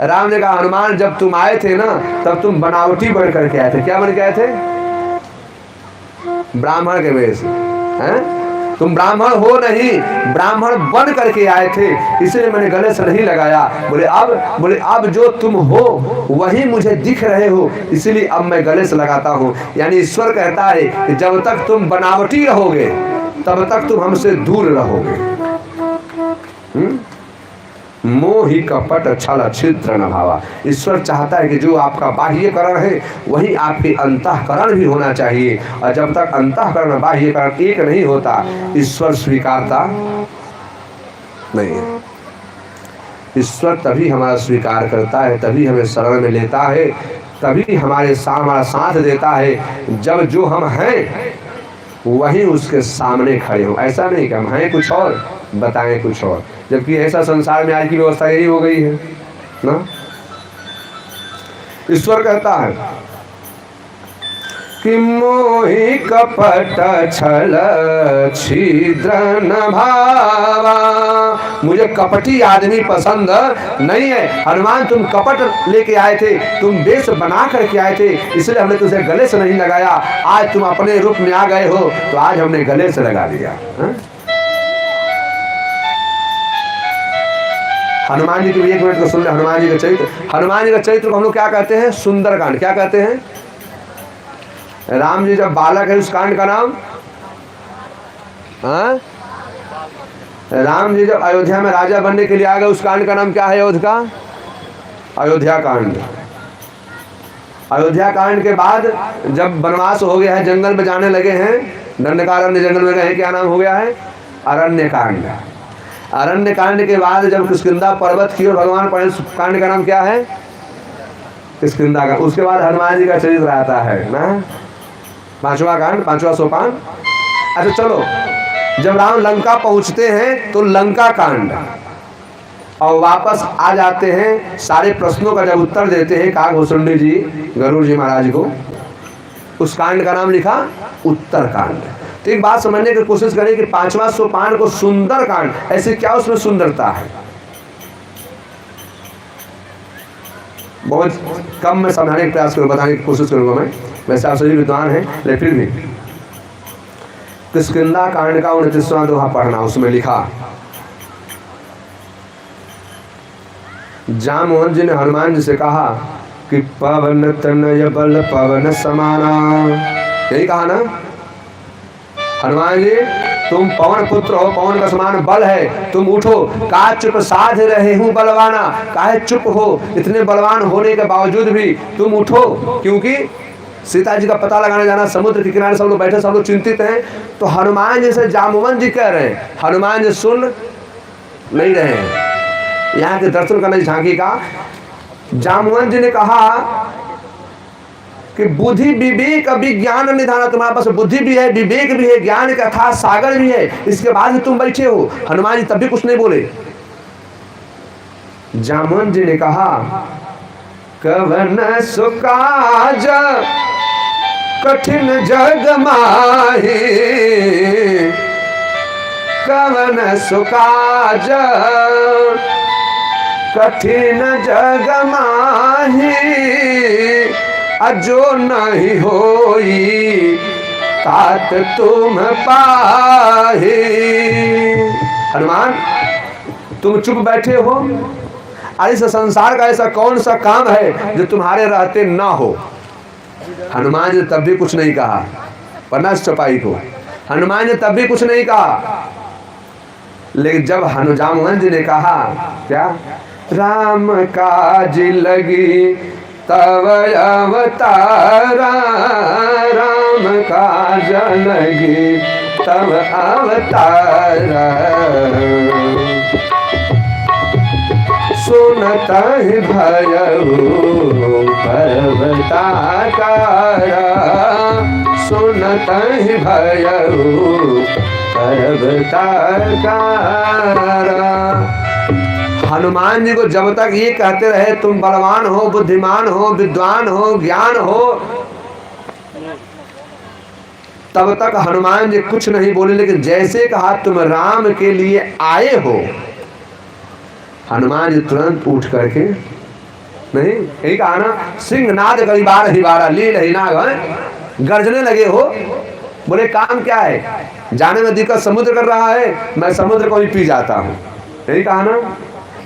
राम ने कहा, हनुमान जब तुम आए थे ना, तब तुम बनावटी बन करके आए थे। क्या बन के आए थे? ब्राह्मण के वेश, हैं? तुम ब्राह्मण हो नहीं, ब्राह्मण बन करके आए थे, इसलिए मैंने गले से नहीं लगाया। बोले अब जो तुम हो वही मुझे दिख रहे हो, इसलिए अब मैं गले से लगाता हूँ। यानी ईश्वर कहता है कि जब तक तुम बनावटी रहोगे तब तक तुम हमसे दूर रहोगे। मोहि कपट छल छिद्र न भावा। ईश्वर चाहता है कि जो आपका बाह्यकरण है वही आपके अंतःकरण भी होना चाहिए, और जब तक अंतःकरण बाह्यकरण एक नहीं होता ईश्वर स्वीकारता नहीं है। ईश्वर तभी हमारा स्वीकार करता है, तभी हमें शरण में लेता है, तभी हमारा साथ देता है जब जो हम हैं वही उसके सामने खड़े हो। ऐसा नहीं कि हम हैं कुछ और बताएं कुछ और, जबकि ऐसा संसार में आज की व्यवस्था यही हो गई है ना। ईश्वर कहता है कि मोहि कपट छल छिद्र न भावा, मुझे कपटी आदमी पसंद नहीं है। हनुमान तुम कपट लेके आए थे, तुम वेश बना करके आए थे, इसलिए हमने तुझे गले से नहीं लगाया। आज तुम अपने रूप में आ गए हो तो आज हमने गले से लगा दिया। हनुमान जी की भी एक मिनट को सुन ले। हनुमान जी का चरित्र, हनुमान जी का चरित्र को हम लोग क्या कहते हैं? सुंदरकांड। क्या कहते हैं? राम जी जब बालक है उस कांड का नाम, हाँ, राम जी जब अयोध्या में राजा बनने के लिए आ गए उस कांड का नाम क्या है? अयोध्या का अयोध्या कांड। अयोध्या कांड के बाद जब वनवास हो गया है, जंगल में जाने लगे हैं, दंडकारण्य जंगल में गए, क्या नाम हो गया है? अरण्य कांड। अरण्य कांड के बाद जब किष्किंधा पर्वत की और भगवान पड़े, कांड का नाम क्या है? किष्किंधा का। उसके बाद हनुमान जी का चरित्र आता है ना, पांचवा कांड, पांचवा सोपान। अच्छा चलो, जब राम लंका पहुंचते हैं तो लंका कांड, और वापस आ जाते हैं, सारे प्रश्नों का जब उत्तर देते हैं काकभूषुंडी जी गरुड़ जी महाराज को, उस कांड का नाम लिखा उत्तर कांड। तो एक बात समझने की कोशिश करें कि पांचवा सोपान को सुंदर कांड, ऐसे क्या उसमें सुंदरता है? बहुत कम मैं समझाने का प्रयास करूँ, बताने की कोशिश करूंगा मैं, वैसे आप सभी विद्वान हैं, लेकिन फिर भी किष्किंधा कांड का 29वां दोहा पढ़ना। उसमें लिखा, जामवंत जी ने हनुमान जी से कहा कि पवन तनय बल पवन समाना, यही कहा ना हनुमान जी, तुम पवन पुत्र हो, पवन का समान बल है, तुम उठो। का चुप साध रहे हूँ बलवाना, काहे चुप हो? इतने बलवान होने के बावजूद भी तुम उठो, क्योंकि सीता जी का पता लगाने जाना, समुद्र के किनारे सब लोग बैठे, सब लोग चिंतित हैं। तो हनुमान जी से जामवंत जी कह रहे हैं, हनुमान जी सुन नहीं रहे हैं, यहाँ के दर्शन करने झांकी का। जामवंत जी ने कहा कि बुद्धि विवेक विज्ञान निधाना, तुम्हारे पास बुद्धि भी है, विवेक भी है, ज्ञान का अथाह सागर भी है, इसके बाद भी तुम बैठे हो। हनुमान जी तब भी कुछ नहीं बोले। जामवंत जी ने कहा, कवन सुकाज कठिन जग माही, कवन सुकाज कठिन जग माही, अजो नहीं होई तात तुम पाही। हनुमान तुम चुप बैठे हो, और इस संसार का ऐसा कौन सा काम है जो तुम्हारे रहते ना हो? हनुमान जी तब भी कुछ नहीं कहा, वरना चपाई को हनुमान जी तब भी कुछ नहीं कहा। लेकिन जब जामवंत जी ने कहा क्या, राम काज लगी तब अवतारा, राम काज लगी तब अवतारा, सुनत ही भयउ पर्वताकारा, सुनत ही भयउ पर्वताकारा। हनुमान जी को जब तक ये कहते रहे तुम बलवान हो, बुद्धिमान हो, विद्वान हो, ज्ञान हो, तब तक हनुमान जी कुछ नहीं बोले। लेकिन जैसे कहा तुम राम के लिए आए हो, हनुमान जी तुरंत उठ करके, नहीं यही कहा ना, सिंहनाद करी बार ही बारा लील ही नाग, गर्जने लगे हो। बोले काम क्या है? जाने में दिक्कत समुद्र कर रहा है, मैं समुद्र को ही पी जाता हूँ। यही कहा ना।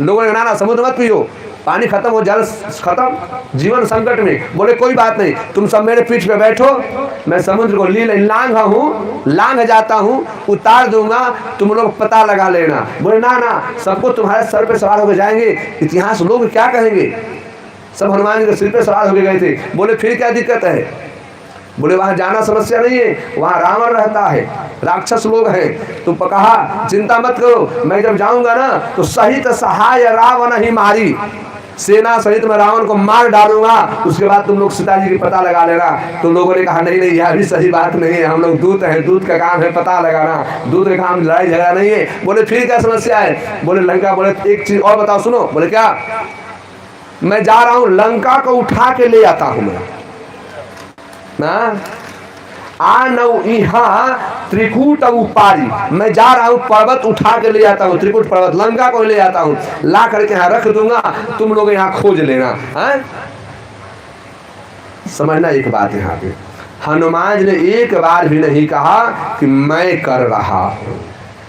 लोगों ने कहा ना समुद्र मत पियो, पानी खत्म हो, जल खत्म, जीवन संकट में। बोले कोई बात नहीं, तुम सब मेरे पीठ पे बैठो, मैं समुद्र को लांघ हूँ, लांघ जाता हूँ, उतार दूंगा, तुम लोग पता लगा लेना। बोले ना ना, सबको तुम्हारे सर पे सवार होकर जाएंगे, इतिहास लोग क्या कहेंगे? सब हनुमान जी के सिर पे सवार होकर गए थे। बोले फिर क्या दिक्कत है? बोले वहां जाना समस्या नहीं है, वहां रावण रहता है, राक्षस लोग हैं। तो कहा चिंता मत करो, मैं जब जाऊंगा ना तो सहित सहाय रावण ही मारी, सेना सहित मैं रावण को मार डालूंगा, उसके बाद तुम लोग सीता जी की पता लगा लेना। तो लोगों ने कहा नहीं नहीं, यह भी सही बात नहीं है, हम लोग दूत हैं, दूत का काम है पता लगाना, दूत का काम लड़ाई झगड़ा नहीं है। बोले फिर क्या समस्या है? बोले लंका। बोले एक चीज और बताओ, सुनो। बोले क्या? मैं जा रहा हूं, लंका को उठा के ले आता हूं मैं ना, आ नौ यहाँ त्रिकूट उपारी, मैं जा रहा हूँ पर्वत उठा के ले आता हूँ, त्रिकूट पर्वत लंका को ले आता हूँ, ला करके यहाँ रख दूंगा, तुम लोग यहाँ खोज लेना है। समझना एक बात यहाँ पे, हनुमान जी ने एक बार भी नहीं कहा कि मैं कर रहा हूँ।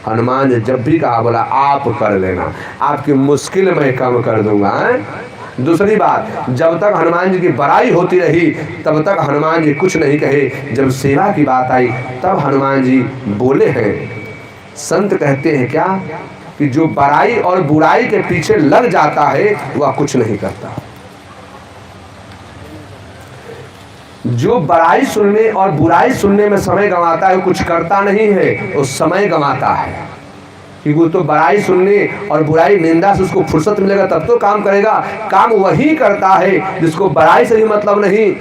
हनुमान जी जब भी कहा बोला आप कर लेना, आपकी मुश्किल मैं कम कर दूंगा है। दूसरी बात, जब तक हनुमान जी की बड़ाई होती रही तब तक हनुमान जी कुछ नहीं कहे, जब सेवा की बात आई तब हनुमान जी बोले हैं। संत कहते हैं क्या कि जो बड़ाई और बुराई के पीछे लग जाता है वह कुछ नहीं करता। जो बड़ाई सुनने और बुराई सुनने में समय गंवाता है वो कुछ करता नहीं है, वो समय गंवाता है। क्योंकि वो तो बड़ाई सुनने और बुराई निंदा से उसको फुर्सत मिलेगा तब तो काम करेगा। काम वही करता है जिसको बड़ाई से भी मतलब नहीं,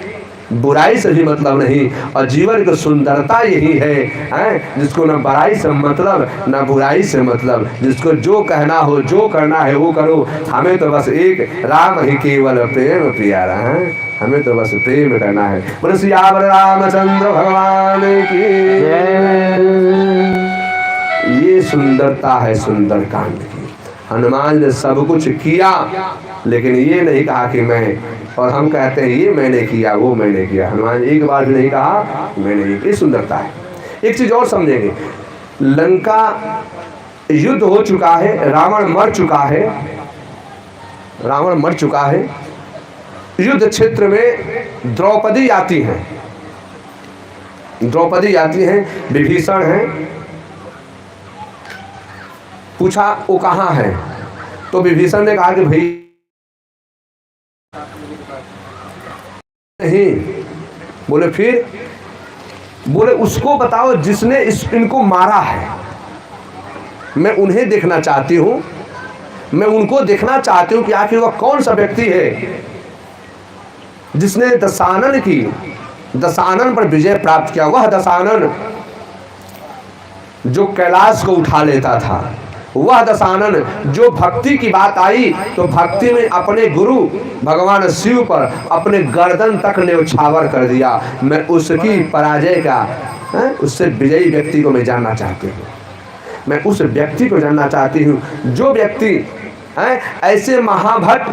बुराई से भी मतलब नहीं। और जीवन की सुंदरता यही है, जिसको न बड़ाई से मतलब न बुराई से मतलब, जिसको जो कहना हो जो करना है वो करो। हमें तो बस एक राम ही केवल प्रेम प्यारा है, हमें तो बस प्रेम करना है। बोले सियावर रामचंद्र भगवान की जय। ये सुंदरता है सुंदर कांड की। हनुमान ने सब कुछ किया लेकिन ये नहीं कहा कि मैं, और हम कहते हैं ये मैंने किया वो मैंने किया। हनुमान एक बार भी नहीं कहा मैंने नहीं किया। ये सुंदरता है। एक चीज और समझेंगे, लंका युद्ध हो चुका है, रावण मर चुका है, रावण मर चुका है। युद्ध क्षेत्र में द्रौपदी आती हैं, द्रौपदी आती हैं, विभीषण हैं। पूछा वो कहाँ है, तो विभीषण ने कहा कि भाई नहीं। बोले फिर, बोले उसको बताओ जिसने इनको मारा है, मैं उन्हें देखना चाहती हूँ, मैं उनको देखना चाहती हूँ कि आखिर वह कौन सा व्यक्ति है जिसने दशानन की, दशानन पर विजय प्राप्त किया। वह दशानन जो कैलाश को उठा लेता था, वह दशानन जो भक्ति की बात आई तो भक्ति में अपने गुरु भगवान शिव पर अपने गर्दन तक न्यौछावर कर दिया। मैं उसकी पराजय का, उससे विजयी व्यक्ति को मैं जानना चाहती हूँ, मैं उस व्यक्ति को जानना चाहती हूँ जो व्यक्ति ऐसे महाभक्त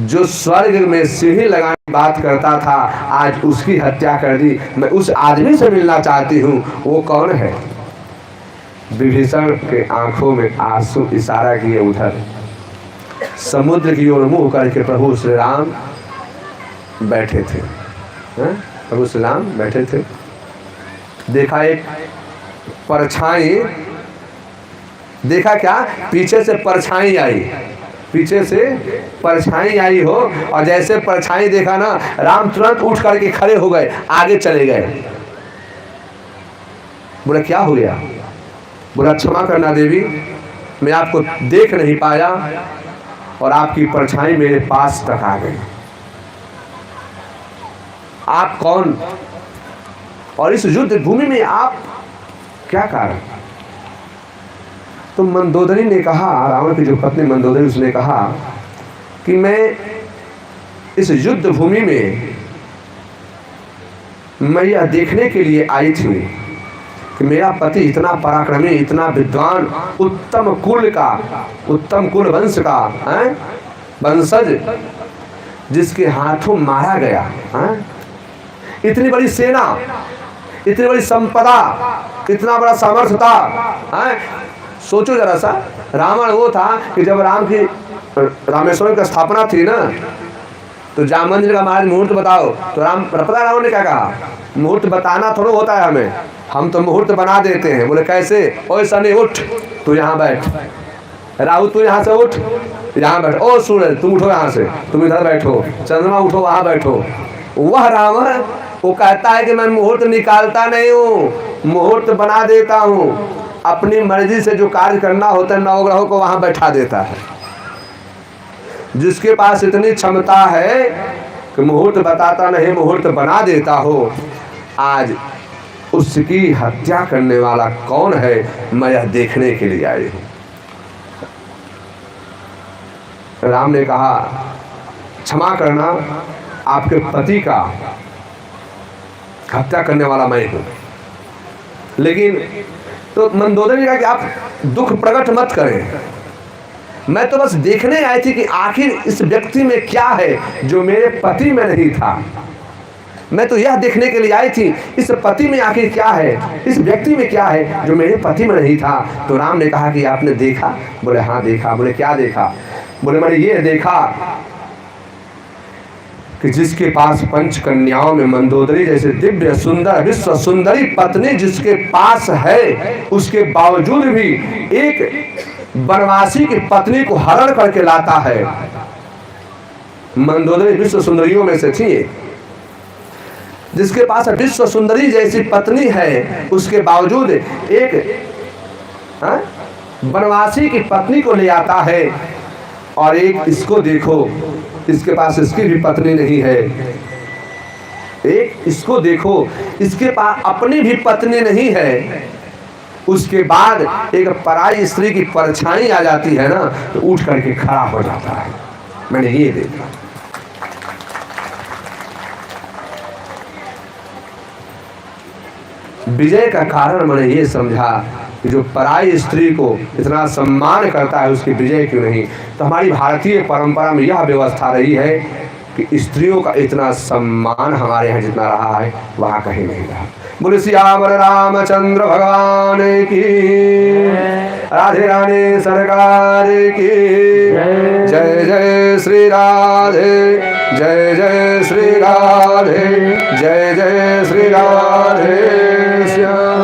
जो स्वर्ग में सीढ़ी लगाने की बात करता था आज उसकी हत्या कर दी। मैं उस आदमी से मिलना चाहती हूँ, वो कौन है? विभीषण के आंखों में आंसू इशारा किए उधर समुद्र की ओर मुंह करके प्रभु श्री राम बैठे थे। प्रभु श्री राम बैठे थे। देखा एक परछाई, देखा क्या, पीछे से परछाई आई, पीछे से परछाई आई हो, और जैसे परछाई देखा ना, राम तुरंत उठ करके खड़े हो गए, आगे चले गए। बोला क्या हो गया? बोला क्षमा करना देवी, मैं आपको देख नहीं पाया और आपकी परछाई मेरे पास तक आ गई। आप कौन और इस युद्ध भूमि में आप क्या कारण? तो मंदोदरी ने कहा, रावण की जो पत्नी मंदोदरी, उसने कहा कि मैं इस युद्ध भूमि में मैं यह देखने के लिए आई थी कि मेरा पति इतना पराक्रमी, इतना विद्वान, उत्तम कुल का, उत्तम कुल वंश का वंशज, जिसके हाथों मारा गया, इतनी बड़ी सेना, इतनी बड़ी संपदा, इतना बड़ा सामर्थ्य था। सोचो जरा सा, रावण वो था कि जब राम की रामेश्वरम की स्थापना थी ना, तो जामवंत जी का महाराज मुहूर्त बताओ, तो पता रावण ने क्या कहा? मुहूर्त बताना थोड़ा होता है हमें, हम तो मुहूर्त बना देते हैं। बोले कैसे? ओए सनी उठ, तू यहाँ बैठ, राहु तू यहाँ से उठ, यहाँ बैठ, ओ सूरज तुम उठो यहाँ से, तुम इधर बैठो, चंद्रमा उठो वहाँ बैठो। वह रावण वो कहता है कि मैं मुहूर्त निकालता नहीं हूँ, मुहूर्त बना देता हूँ। अपनी मर्जी से जो कार्य करना होता है नवग्रहों को वहाँ बैठा देता है। जिसके पास इतनी क्षमता है कि मुहूर्त बताता नहीं, मुहूर्त बना देता हो, आज उसकी हत्या करने वाला कौन है, मैं यह देखने के लिए आई हूँ। राम ने कहा क्षमा करना, आपके पति का हत्या करने वाला मैं हूँ। लेकिन तो मंदोदरी ने कहा कि आप दुख प्रकट मत करें, मैं तो बस देखने आई थी कि आखिर इस व्यक्ति में क्या है जो मेरे पति में नहीं था। मैं तो यह देखने के लिए आई थी इस पति में आखिर क्या है, इस व्यक्ति में क्या है जो मेरे पति में नहीं था। तो राम ने कहा कि आपने देखा? बोले हाँ देखा। बोले क्या देखा? बोले मैंने ये देखा कि जिसके पास पंच कन्याओं में मंदोदरी जैसे दिव्य सुंदर विश्व सुंदरी पत्नी जिसके पास है, उसके बावजूद भी एक वनवासी की पत्नी को हरण करके लाता है। मंदोदरी विश्व सुंदरियों में से थी, जिसके पास विश्व सुंदरी जैसी पत्नी है, उसके बावजूद एक वनवासी की पत्नी को ले आता है। और एक इसको देखो, इसके पास इसकी भी पत्नी नहीं है। एक इसको देखो, इसके पास अपनी भी पत्नी नहीं है। उसके बाद एक पराई स्त्री की परछाई आ जाती है ना, तो उठ करके खड़ा हो जाता है। मैंने ये देखा। विजय का कारण मैंने ये समझा कि जो पराई स्त्री को इतना सम्मान करता है उसकी विजय क्यों नहीं। तो हमारी भारतीय परंपरा में यह व्यवस्था रही है कि स्त्रियों का इतना सम्मान हमारे यहाँ जितना रहा है वहाँ कहीं नहीं रहा। बोले सियावर रामचंद्र भगवान की, राधे रानी सरकार की जय। जय श्री राधे, जय जय श्री राधे, जय जय श्री राधे श्याम।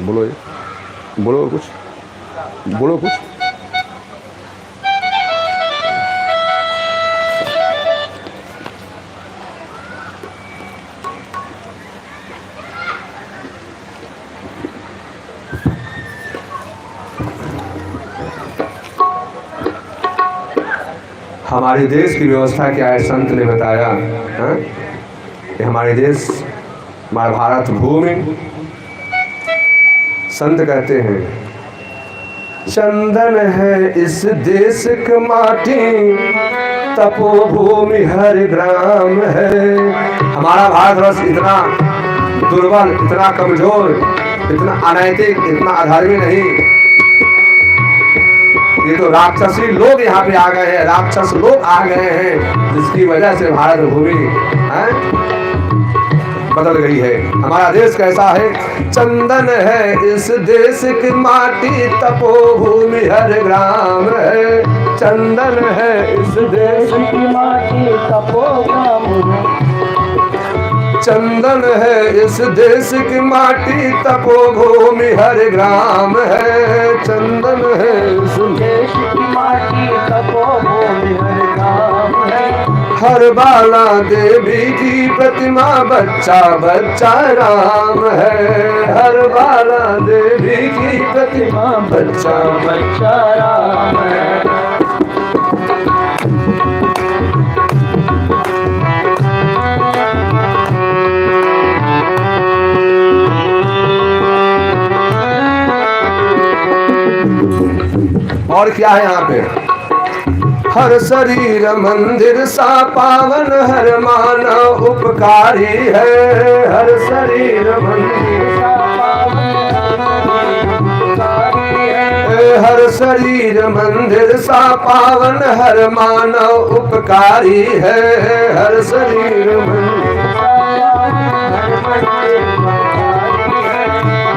बोलो बोलो कुछ, बोलो कुछ। हमारे देश की व्यवस्था क्या है, संत ने बताया कि हमारे देश, हमारा भारत भूमि, संत कहते हैं चंदन है इस देश की माटी, तपोभूमि हर ग्राम है। हमारा भारतवर्ष इतना दुर्बल, इतना कमजोर, इतना अनैतिक, इतना अधर्मी नहीं। ये तो राक्षसी लोग यहाँ पे आ गए हैं, राक्षस लोग आ गए हैं, जिसकी वजह से भारत भूमि बदल गई है। हमारा देश कैसा है? चंदन है इस देश की माटी, तपोभूमि हर ग्राम है। चंदन है इस देश की माटी, तपोग्राम है। चंदन है इस देश की माटी, तपोभूमि हर ग्राम है। चंदन है इस देश की माटी, तपोभूमि हर ग्राम है। हर बाला देवी की प्रतिमा, बच्चा बच्चा राम है। हर बाला देवी की प्रतिमा, बच्चा बच्चा राम है। और क्या है यहाँ पे? हर शरीर मंदिर सा पावन, हर मानव उपकारी है। हर शरीर मंदिर सा पावन, हर शरीर मंदिर सा पावन, हर मानव उपकारी है। हर शरीर मंदिर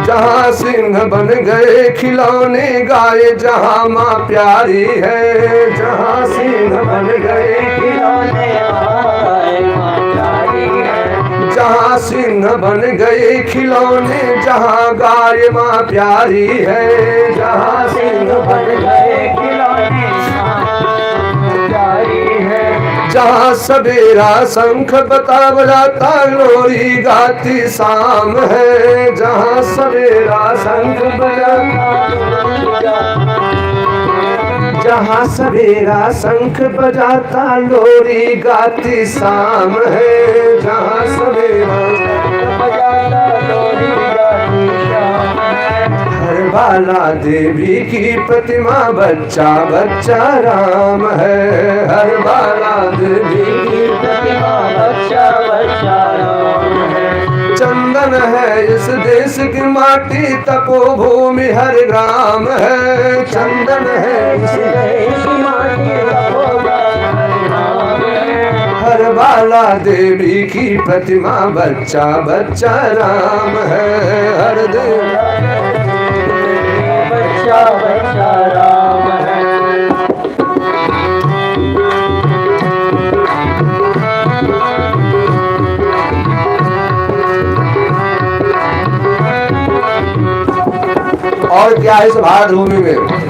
जहाँ सिंह बन गए खिलौने गाए, जहाँ माँ प्यारी है। जहाँ सिंह बन गए खिलौने गाए, माँ प्यारी है। जहाँ सिंह बन गए खिलौने, जहाँ गाय माँ प्यारी है। जहाँ सिंह बन गए खिलौने, जहाँ सवेरा शंख बता बजाता, लोरी गाती शाम है। जहाँ सवेरा शंख बजाता, जहाँ सवेरा शंख बजाता, लोरी गाती शाम है। जहाँ सवेरा शंख बजाता, लोरी गाती शाम है। हर बाला देवी की प्रतिमा बच्चा बच्चा राम है। हर बाला देवी की प्रतिमा बच्चा बच्चा राम है। चंदन है इस देश की माटी तपोभूमि हर ग्राम है। चंदन है इस देश की माटी हर बाला देवी की प्रतिमा बच्चा बच्चा राम है। हर बच्चा बच्चा राम है। और क्या इस भारत भूमि में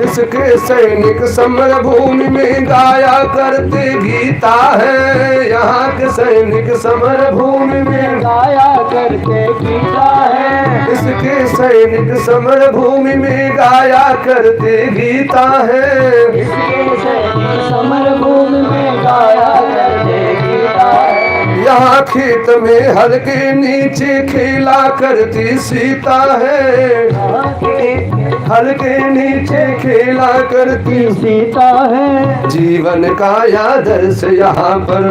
इसके सैनिक समर भूमि में गाया करते गीता है। यहाँ के सैनिक समर भूमि में गाया करते गीता है। इसके सैनिक समर भूमि में गाया करते गीता है। इसके सैनिक समर भूमि में गाया करते गीता है। यहाँ खेत में हल के नीचे खेला करती सीता है। हल के नीचे खेला करती सीता है। जीवन का आदर्श यहाँ पर,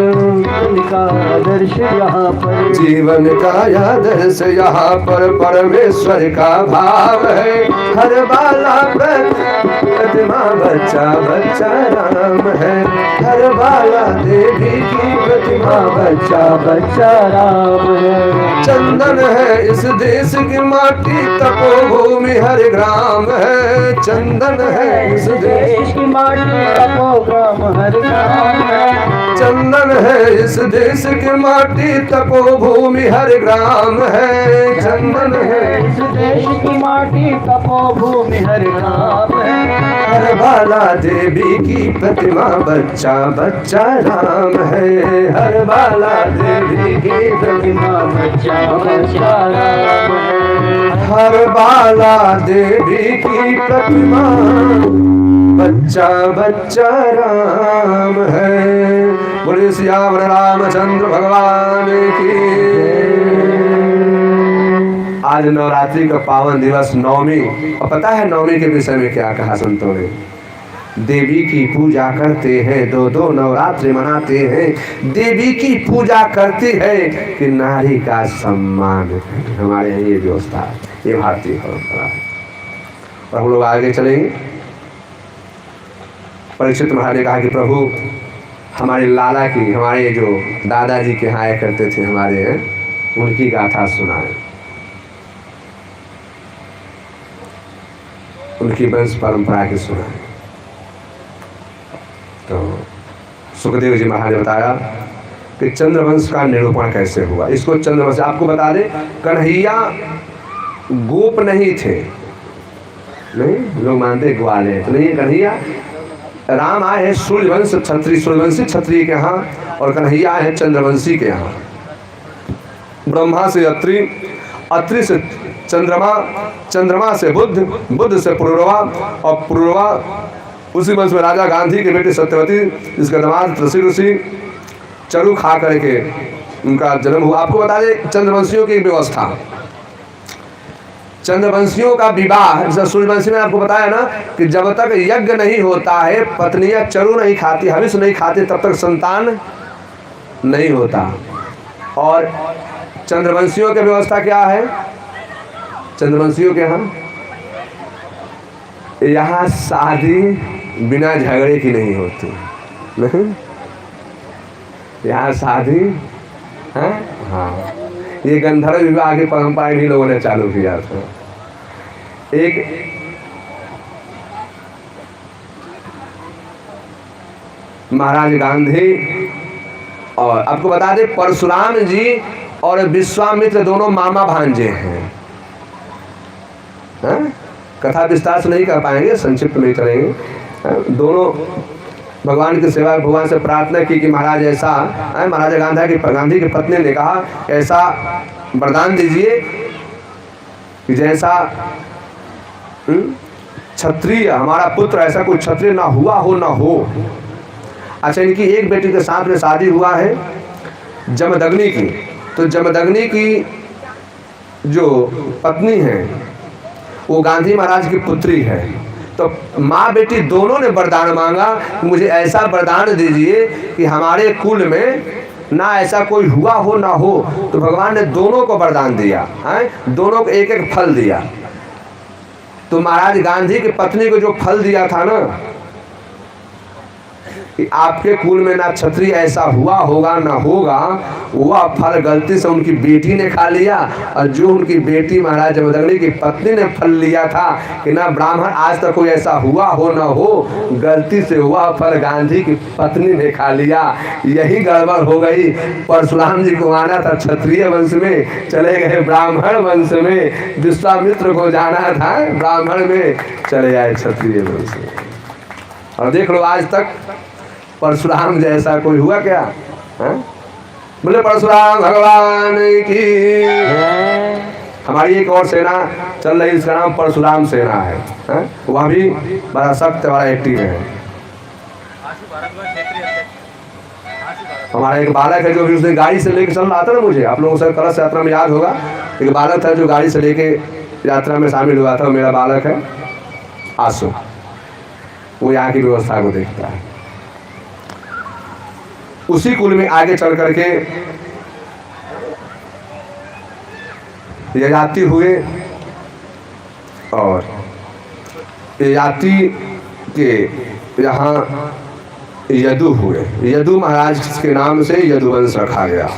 आदर्श यहाँ पर, जीवन का आदर्श यहाँ पर परमेश्वर का भाव है। हर बाला प्रतिमा बच्चा बच्चा राम है। हर बाला देवी की प्रतिमा बच्चा बच्चा राम है। चंदन है इस देश की माटी तपोभूमि हर ग्राम है। चंदन है इस देश की माटी तपोग्राम हर ग्राम है। चंदन है इस देश की माटी तपोभूमि हर ग्राम है। चंदन है इस देश की माटी तपोभूमि हर ग्राम है। हर बाला देवी की प्रतिमा बच्चा बच्चा राम है। हर बाला देवी की प्रतिमा बच्चा बच्चा राम है। हर बाला देवी की प्रतिमा बच्चा बच्चा राम है। बोले सियावर रामचंद्र भगवान की। आज नवरात्रि का पावन दिवस नवमी, और पता है नवमी के विषय में क्या कहा संतों ने? देवी की पूजा करते हैं, दो दो नवरात्रि मनाते हैं। देवी की पूजा करती है कि नारी का सम्मान। हमारे यहाँ ये व्यवस्था है, ये भारतीय परंपरा है। और हम लोग आगे चलेंगे। परीक्षित महाराज ने कहा कि प्रभु हमारे लाला की, हमारे जो दादाजी के यहाँ आया करते थे हमारे, उनकी गाथा सुनाए, उनकी वंश परंपरा की सुनाए। तो सुखदेव जी महाराज ने बताया कि चंद्रवंश का निरूपण कैसे हुआ। इसको चंद्रवंश, आपको बता दे, कन्हैया गोप नहीं थे, नहीं लोग मानते ग्वाले, तो नहीं, कन्हैया राम आए हैं सूर्यवंश क्षत्रिय, सूर्यवंशी क्षत्रिय के यहाँ, और कन्हैया आए हैं चंद्रवंशी के यहाँ। ब्रह्मा से अत्रि, अत्रि से चंद्रमा, चंद्रमा से बुद्ध, बुद्ध से पुरुरवा, और पुरुरवा उसी वंश में राजा गांधी के बेटे सत्यवती, जिसका दामाद ऋषि ऋषि चरु खा करके उनका जन्म हुआ। आपको बता दें चंद्रवंशियों की व्यवस्था, चंद्रवंशियों का विवाह, जैसे सूर्यवंशी में आपको बताया ना कि जब तक यज्ञ नहीं होता है, पत्नियां चरु नहीं खाती, हविष नहीं खाती, तब तक संतान नहीं होता। और चंद्रवंशियों की व्यवस्था क्या है? चंद्रवंशियों के यहाँ शादी बिना झगड़े की नहीं होती। नहीं, यहाँ शादी है, हाँ, ये गंधर्व विवाह की परंपरा इन्हीं लोगों ने चालू किया था। एक महाराज गांधी, और आपको बता दें परशुराम जी और विश्वामित्र दोनों मामा भांजे हैं। कथा विस्तार से नहीं कर पाएंगे, संक्षिप्त में चलेंगे। दोनों भगवान की सेवा, भगवान से प्रार्थना की कि महाराज ऐसा, महाराजा गांधी की पत्नी ने कहा ऐसा वरदान दीजिए कि जैसा क्षत्रिय, हमारा पुत्र ऐसा कोई क्षत्रिय ना हुआ हो ना हो। अच्छा, इनकी एक बेटी के साथ में शादी हुआ है जमदग्नि की। तो जमदग्नि की जो पत्नी है वो गांधी महाराज की पुत्री है। तो माँ बेटी दोनों ने वरदान मांगा, मुझे ऐसा वरदान दीजिए कि हमारे कुल में ना ऐसा कोई हुआ हो ना हो। तो भगवान ने दोनों को वरदान दिया है, दोनों को एक एक फल दिया। तो महाराज गांधी की पत्नी को जो फल दिया था ना कि आपके कुल में ना क्षत्रिय ऐसा हुआ होगा ना होगा, वह फल गलती से उनकी बेटी ने खा लिया। और जो उनकी बेटी महाराज जमदग्नि की पत्नी ने फल लिया था कि ना ब्राह्मण आज तक कोई ऐसा हुआ हो ना हो, गलती से वह फल गांधी की पत्नी ने खा लिया। यही गड़बड़ हो गई। परशुराम जी को आना था क्षत्रिय वंश में, चले गए ब्राह्मण वंश में। विश्वामित्र को जाना था ब्राह्मण में, चले आए क्षत्रिय वंश में। और देख लो आज तक परशुराम जैसा कोई हुआ क्या? बोले परशुराम भगवान की। हमारी एक और सेना चल रही, इसका नाम परशुराम सेना है, वह भी बड़ा सख्त बड़ा एक्टिव है। हमारा एक बालक है जो भी उसने गाड़ी से लेके चल रहा था ना, मुझे आप लोगों से कलश यात्रा में याद होगा, एक बालक था जो गाड़ी से लेके यात्रा में शामिल हुआ था, मेरा बालक है आसू, वो यहाँ की व्यवस्था को देखता है। उसी कुल में आगे चल करके ययाति हुए और ययाति के यहाँ यदु हुए। यदु महाराज के नाम से यदुवंश रखा गया।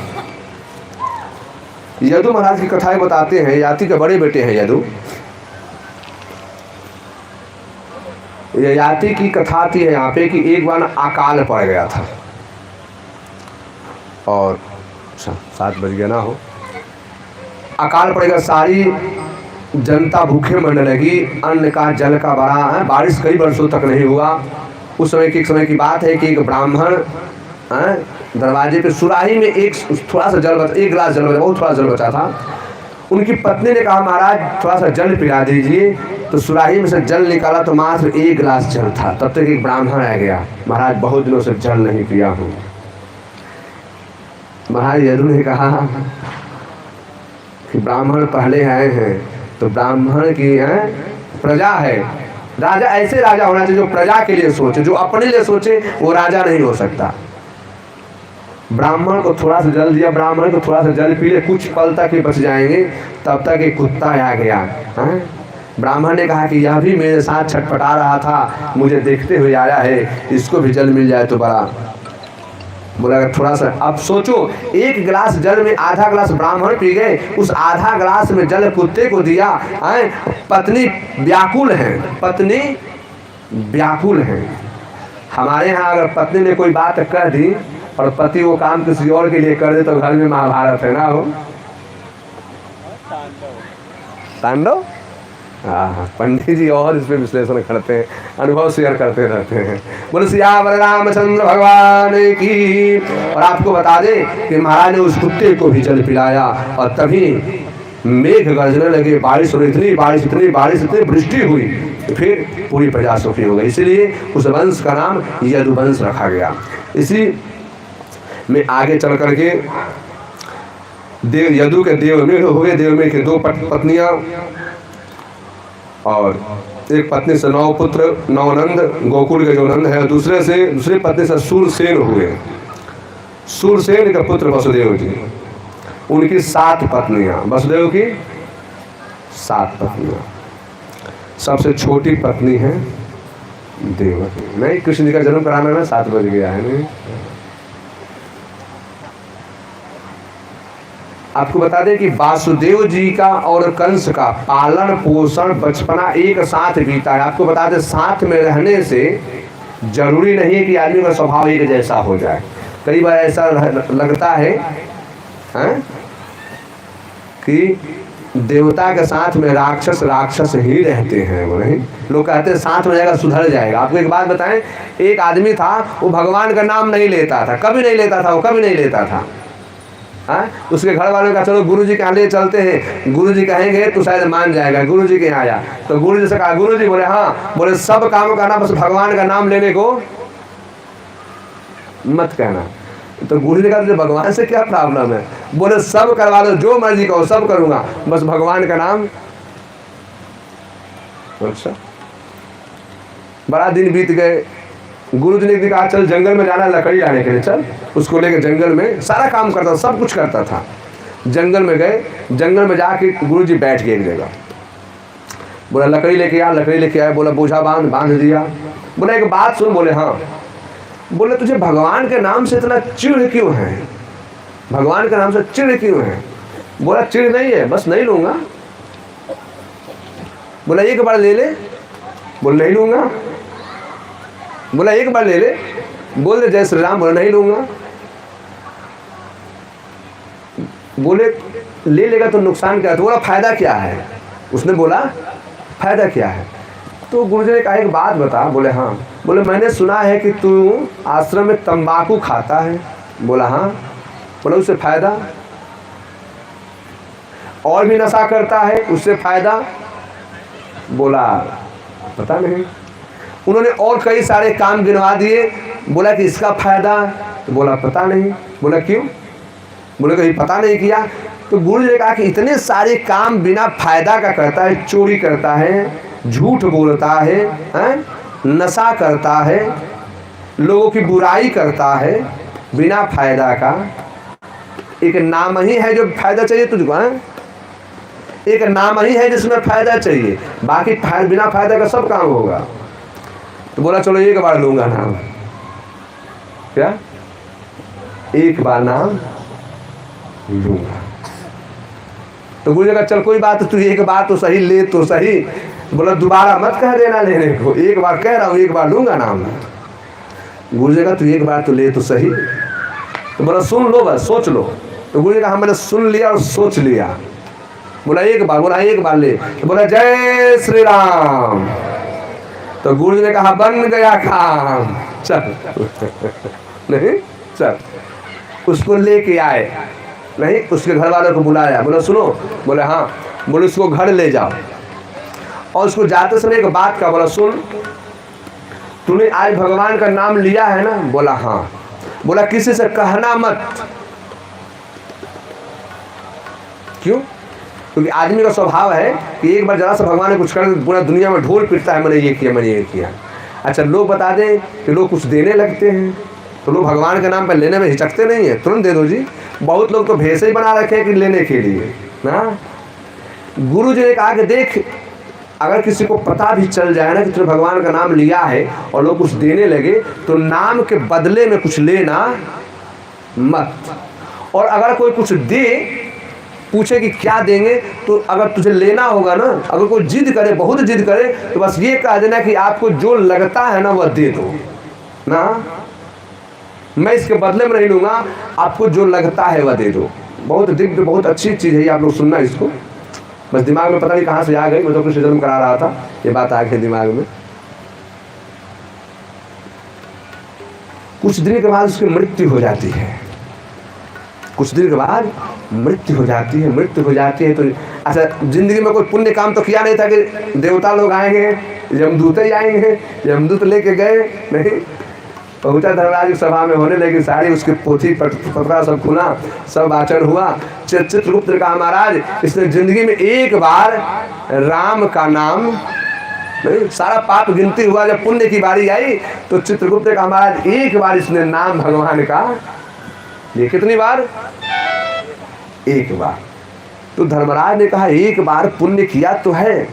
यदु महाराज की कथाएं बताते हैं, ययाति के बड़े बेटे हैं यदु। ययाति की कथा आती है यहाँ पे कि एक बार अकाल पड़ गया था और 7 बज गया ना हो, अकाल पड़ेगा, सारी जनता भूखे मरने लगी, अन्न का जल का बड़ा है, बारिश कई वर्षों तक नहीं हुआ। उस समय की बात है कि एक ब्राह्मण दरवाजे पे सुराही में एक थोड़ा सा जल बचा, 1 गिलास जल बचा, बहुत थोड़ा जल बचा था। उनकी पत्नी ने कहा महाराज थोड़ा सा जल पिला दीजिए। तो सुराही में से जल निकाला तो मात्र 1 गिलास जल था। तब तक एक ब्राह्मण आ गया, महाराज बहुत दिनों से जल नहीं पिया हूँ। महाराज यदु ने कहा कि ब्राह्मण पहले आए हैं तो ब्राह्मण की प्रजा है, राजा ऐसे राजा होना चाहिए जो प्रजा के लिए सोचे, जो अपने लिए सोचे वो राजा नहीं हो सकता। ब्राह्मण को थोड़ा सा जल दिया, ब्राह्मण को थोड़ा सा जल पी ले, कुछ पल तक ही बच जाएंगे। तब तक एक कुत्ता आ गया। ब्राह्मण ने कहा कि यह भी मेरे साथ छटपटा रहा था, मुझे देखते हुए आया है, इसको भी जल मिल जाए तो बड़ा। बोला थोड़ा सा, अब सोचो 1 गिलास जल में आधा गिलास ब्राह्मण पी गए, उस आधा गिलास में जल कुत्ते को दिया। पत्नी व्याकुल है, पत्नी व्याकुल है। हमारे यहाँ अगर पत्नी ने कोई बात कह दी और पति वो काम किसी और के लिए कर दे तो घर में महाभारत है ना हो, तांडव। हाँ, पंडित जी और इस पे विश्लेषण करते हैं, अनुभव शेयर करते रहते हैं। बोले सियावर रामचंद्र भगवान की। और आपको बता दे कि महाराज ने उस कुत्ते को भी जल पिलाया और तभी मेघ गरजने लगे, बारिश हुई, इतनी बारिश इतनी वृष्टि हुई, फिर पूरी प्रजा सुखी हो गई। इसलिए उस वंश का नाम यदुवंश रखा गया। इसी में आगे चल करके यदु के देवमेघ हुए, देवमेघ के 2 पत्नियां और एक पत्नी से 9 पुत्र, 9 नंद, गोकुल के जो नंद है। दूसरी पत्नी से सूरसेन हुए। सूरसेन के पुत्र वसुदेव जी, उनकी 7 पत्नियां, वसुदेव की 7 पत्नियां। सबसे छोटी पत्नी है देवकी। नहीं, कृष्ण जी का जन्म कराना ना 7 बज गया है। नहीं, आपको बता दें कि वासुदेव जी का और कंस का पालन पोषण बचपना एक साथ बीता है। आपको बता दें साथ में रहने से जरूरी नहीं है कि आदमी का स्वभाव एक जैसा हो जाए। कई बार ऐसा लगता है कि देवता के साथ में राक्षस ही रहते हैं। वो नहीं, लोग कहते हैं साथ में जाएगा सुधर जाएगा। आपको एक बात बताएं, एक आदमी था, वो भगवान का नाम नहीं लेता था, कभी नहीं लेता था। उसके घर वालों का चलो गुरु जी के यहाँ ले चलते हैं, गुरु जी कहेंगे तो शायद मान जाएगा। गुरु जी के यहाँ आया तो गुरु जी से कहा, गुरु जी बोले हाँ, बोले सब काम करना, बस भगवान का नाम लेने को मत कहना। तो गुरु जी कहा भगवान से क्या प्रॉब्लम है? बोले सब करवा दो, जो मर्जी कहो सब करूंगा, बस भगवान का नाम अच्छा, बड़ा दिन बीत गए। गुरु जी ने एक दिन कहा चल जंगल में जाना लकड़ी लाने के लिए, चल। उसको लेकर जंगल में सारा काम करता था, सब कुछ करता था। जंगल में गए, जंगल में जाके गुरु जी बैठ गए एक जगह। बोला लकड़ी लेके आ, लकड़ी लेके आए। बोला बोझा बांध, बांध दिया। बोला एक बात सुन। बोले हाँ। बोले तुझे भगवान के नाम से इतना चिढ़ क्यों है? भगवान के नाम से चिढ़ क्यों है? बोला चिढ़ नहीं है, बस नहीं लूंगा। बोला एक बार ले ले। बोले नहीं लूंगा। बोला एक बार ले ले। बोल दे जय श्री राम। बोला नहीं लूंगा। बोले ले लेगा तो नुकसान क्या है? तो बोला फायदा क्या है? उसने बोला फायदा क्या है? तो गुरुजी ने कहा एक बात बता। बोले हाँ। बोले मैंने सुना है कि तू आश्रम में तंबाकू खाता है। बोला हाँ। बोला उससे फायदा? और भी नशा करता है, उससे फायदा? बोला पता नहीं। उन्होंने और कई सारे काम गिनवा दिए। बोला कि इसका फायदा? तो बोला पता नहीं। बोला क्यों? बोले कहीं पता नहीं किया। तो गुरु जी ने कहा कि इतने सारे काम बिना फायदा का करता है, चोरी करता है, झूठ बोलता है, नशा करता है, लोगों की बुराई करता है बिना फायदा का। एक नाम ही है जो फायदा चाहिए तुझको, है? एक नाम ही है जिसमें फायदा चाहिए, बाकी बिना फायदा का सब काम होगा। तो बोला चलो एक बार लूंगा नाम। क्या? एक बार नाम लूंगा। तो गुरु जी का चल कोई बात, तू एक बार तो सही ले तो सही। बोला दोबारा मत कह देना लेने को, एक बार कह रहा हूँ, एक बार लूंगा नाम। गुरु जी का तू एक बार तो ले तो सही। तो बोला सुन लो बस, सोच लो। तो गुरु जी का मैंने सुन लिया और सोच लिया। बोला एक बार। बोला एक बार ले। तो बोला जय श्री राम। तो गुरु जी ने कहा बन गया काम, चल। नहीं चल। उसको लेके आए, नहीं उसके घर वालों को बुलाया। बोला सुनो। बोले हाँ। बोले उसको घर ले जाओ। और उसको जाते समय एक बात का। बोला सुन, तूने आज भगवान का नाम लिया है ना? बोला हाँ। बोला किसी से कहना मत। क्यों? क्योंकि आदमी का स्वभाव है कि एक बार जरा सा भगवान ने कुछ कर पूरा दुनिया में ढोल पिटता है, मैंने ये किया, मैंने ये किया। अच्छा लोग बता दें कि लोग कुछ देने लगते हैं तो लोग भगवान के नाम पर लेने में हिचकते नहीं है, तुरंत दे दो जी। बहुत लोग तो भेष ही बना रखे हैं कि लेने के लिए ना। गुरु जी ने कहा कि देख, अगर किसी को पता भी चल जाए ना कि तूने भगवान का नाम लिया है और लोग कुछ देने लगे, तो नाम के बदले में कुछ लेना मत। और अगर कोई कुछ दे, पूछे कि क्या देंगे, तो अगर तुझे लेना होगा ना, अगर कोई जिद करे, बहुत जिद करे, तो बस ये कह देना कि आपको जो लगता है ना वह दे दो ना, मैं इसके बदले में नहीं लूंगा, आपको जो लगता है वह दे दो। बहुत दिव्य, बहुत अच्छी चीज़ है, आप लोग सुनना इसको। बस दिमाग में पता नहीं कहाँ से आ गई, मैं तो कृष्ण जन्म करा रहा था, ये बात आ गई दिमाग में। कुछ दिन के बाद उसकी मृत्यु हो जाती है। कुछ दिन के बाद मृत्यु हो जाती है। मृत्यु हो जाती है तो अच्छा, जिंदगी में कोई पुण्य काम तो किया नहीं था कि देवता लोग आएंगे, यमदूत ही आएंगे, यमदूत लेके गए नहीं। पहुंचा धर्मराज की सभा में, होने लगी सारी उसकी पोथी पत्रा सब खुला, सब आचरण हुआ। चित्रगुप्त ने कहा महाराज, इसने जिंदगी में एक बार राम का नाम नहीं, सारा पाप गिनती हुआ, जब पुण्य की बारी आई तो चित्रगुप्त ने कहा महाराज एक बार इसने नाम भगवान का, ये कितनी बार? एक बार। तो धर्मराज ने कहा एक बार पुण्य किया तो है,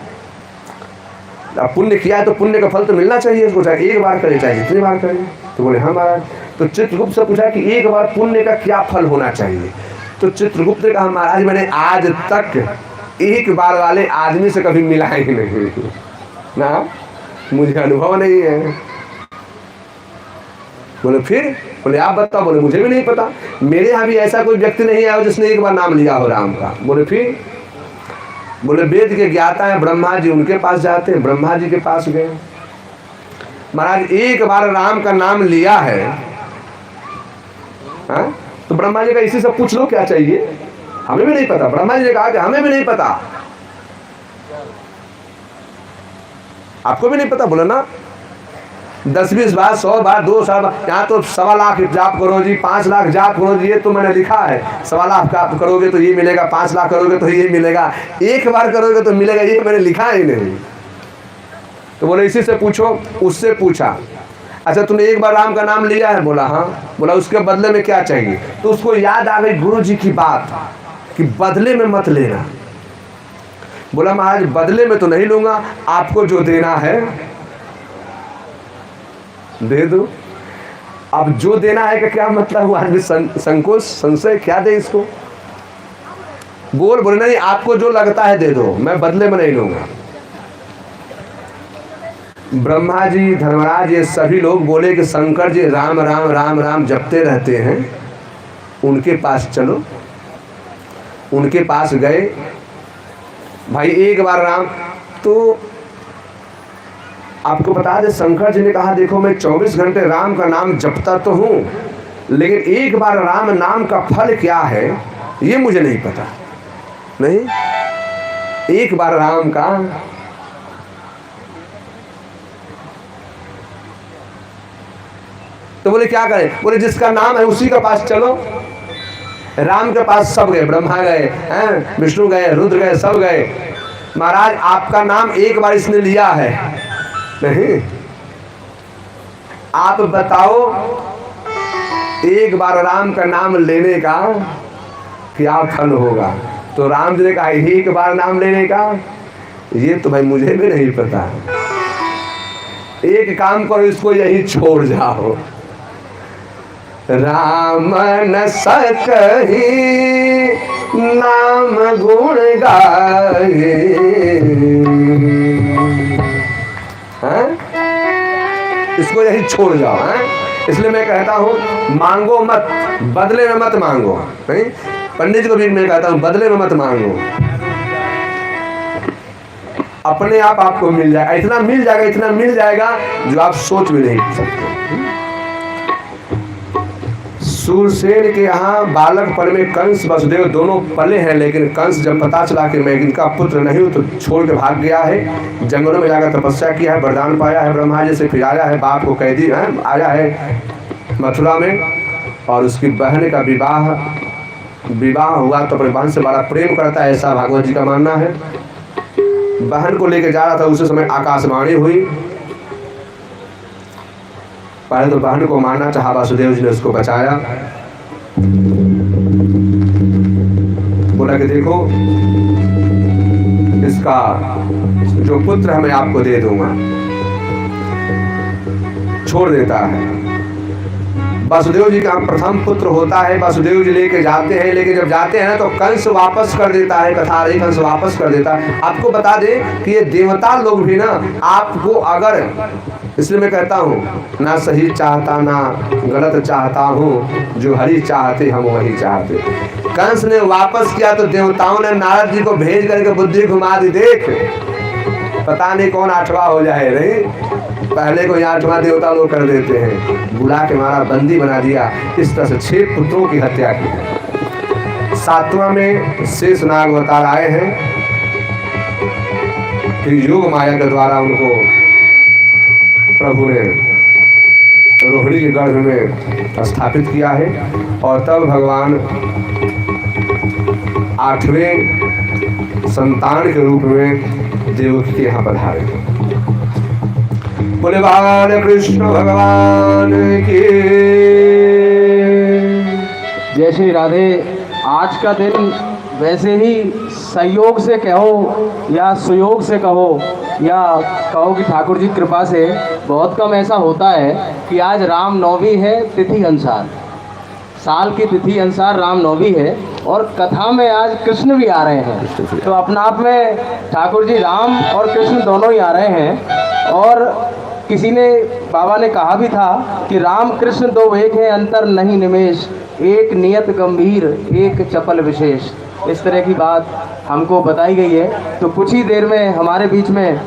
अब पुण्य किया है तो पुण्य का फल तो मिलना चाहिए उसको, चाहे एक बार करे चाहे कितनी बार करे। तो बोले हाँ महाराज। तो चित्रगुप्त से पूछा कि एक बार पुण्य का क्या फल होना चाहिए? तो चित्रगुप्त ने कहा महाराज मैंने आज तक एक बार वाले आदमी से कभी मिला ही नहीं ना, मुझे अनुभव नहीं है। बोले फिर? बोले आप बताओ। बोले मुझे भी नहीं पता, मेरे यहाँ भी ऐसा कोई व्यक्ति नहीं आया जिसने एक बार नाम लिया हो राम का। बोले फिर? बोले वेद के ज्ञाता हैं ब्रह्मा जी, उनके पास जाते हैं, ब्रह्मा जी के पास गए। महाराज एक बार राम का नाम लिया है, हा? तो ब्रह्मा जी का इसी से पूछ लो क्या चाहिए, हमें भी नहीं पता। ब्रह्मा जी ने कहा कि हमें भी नहीं पता, आपको भी नहीं पता। बोले ना 10-20 बार, 100 बार, 200 बार, यहाँ तो 1.25 लाख जाप करो जी, 5 लाख जाप करो जी, ये तो मैंने लिखा है। 1.25 लाख का करोगे तो ये मिलेगा, 5 लाख करोगे तो ये मिलेगा, एक बार करोगे तो मिलेगा, ये मैंने लिखा ही नहीं। तो बोले इसी से पूछो। उससे पूछा, अच्छा तूने एक बार राम का नाम लिया है? बोला हाँ। बोला उसके बदले में क्या चाहिए? तो उसको याद आ गई गुरु जी की बात कि बदले में मत लेना। बोला महाराज बदले में तो नहीं लूंगा, आपको जो देना है दे दो। अब जो देना है का क्या मतलब हुआ? आदमी संकोच संशय क्या दे इसको? बोले नहीं, आपको जो लगता है दे दो, मैं बदले में नहीं लूंगा। ब्रह्मा जी, धर्मराज, ये सभी लोग बोले कि शंकर जी राम राम राम राम जपते रहते हैं, उनके पास चलो। उनके पास गए। भाई एक बार राम, तो आपको बता दे शंकर जी ने कहा देखो मैं 24 घंटे राम का नाम जपता तो हूँ, लेकिन एक बार राम नाम का फल क्या है ये मुझे नहीं पता। नहीं, एक बार राम का तो बोले क्या करें? बोले जिसका नाम है उसी के पास चलो। राम के पास सब गए, ब्रह्मा गए हैं, विष्णु गए, रुद्र गए, सब गए। महाराज आपका नाम एक बार इसने लिया है नहीं, आप बताओ एक बार राम का नाम लेने का क्या फल होगा? तो राम जी ने कहा एक बार नाम लेने का ये तो भाई मुझे भी नहीं पता। एक काम करो, इसको यही छोड़ जाओ। राम न सकहि नाम गुण गाए, इसको यही छोड़ जाओ। इसलिए मैं कहता हूँ मांगो मत, बदले में मत मांगो। नहीं, पंडित जी को भी मैं कहता हूँ बदले में मत मांगो, अपने आप आपको मिल जाएगा। इतना मिल जाएगा, इतना मिल जाएगा जो आप सोच भी नहीं सकते। सूरसेन के यहाँ बालकपन में कंस वसुदेव दोनों पले हैं, लेकिन कंस जब पता चला कि मैं इनका पुत्र नहीं हूँ तो छोड़ के भाग गया है। जंगलों में जाकर तपस्या किया है, वरदान पाया है ब्रह्मा जी से, फिर आया है बाप को कैदी है, आया है मथुरा में। और उसकी बहन का विवाह हुआ तो अपने बहन से बड़ा प्रेम करता है, ऐसा भागवत जी का मानना है। बहन को लेके जा रहा था, उसी समय आकाशवाणी हुई। पहले तो बहन को मारना चाहा, वासुदेव जी ने उसको बचाया। बोला कि देखो इसका जो पुत्र है मैं आपको दे दूंगा। छोड़ देता है। वासुदेव जी का प्रथम पुत्र होता है, वासुदेव जी लेके जाते हैं, लेकिन जब जाते हैं तो कंस वापस कर देता है। कथा रही, कंस वापस कर देता है। आपको बता दें कि ये देवता लोग भी ना आपको अगर, इसलिए मैं कहता हूँ ना सही चाहता ना गलत चाहता हूँ, जो हरि चाहते हम वही चाहते। कंस ने वापस किया तो देवताओं ने नारद जी को भेज करके बुद्धि घुमा दी, देख पता नहीं कौन आठवां हो जाए। नहीं, पहले को यहाँ 8वां देवता लोग कर देते हैं, बुला के मारा, बंदी बना दिया। इस तरह से 6 पुत्रों की हत्या की। 7वां में शेष नाग अवतार आए हैं, फिर योग माया के द्वारा उनको प्रभु ने रोहिणी के गर्भ में स्थापित किया है। और तब भगवान 8वें संतान के रूप में देवकी के यहाँ पधारे। बोले बाल कृष्ण भगवान की जय श्री राधे। आज का दिन वैसे ही संयोग से कहो या सुयोग से कहो या कहो कि ठाकुर जी कृपा से बहुत कम ऐसा होता है कि आज रामनवमी है, तिथि अनुसार, साल की तिथि अनुसार रामनवमी है और कथा में आज कृष्ण भी आ रहे हैं। तो अपना आप में ठाकुर जी राम और कृष्ण दोनों ही आ रहे हैं। और किसी ने, बाबा ने कहा भी था कि राम कृष्ण दो एक है, अंतर नहीं निमेश, एक नियत गंभीर एक चपल विशेष। इस तरह की बात हमको बताई गई है। तो कुछ ही देर में हमारे बीच में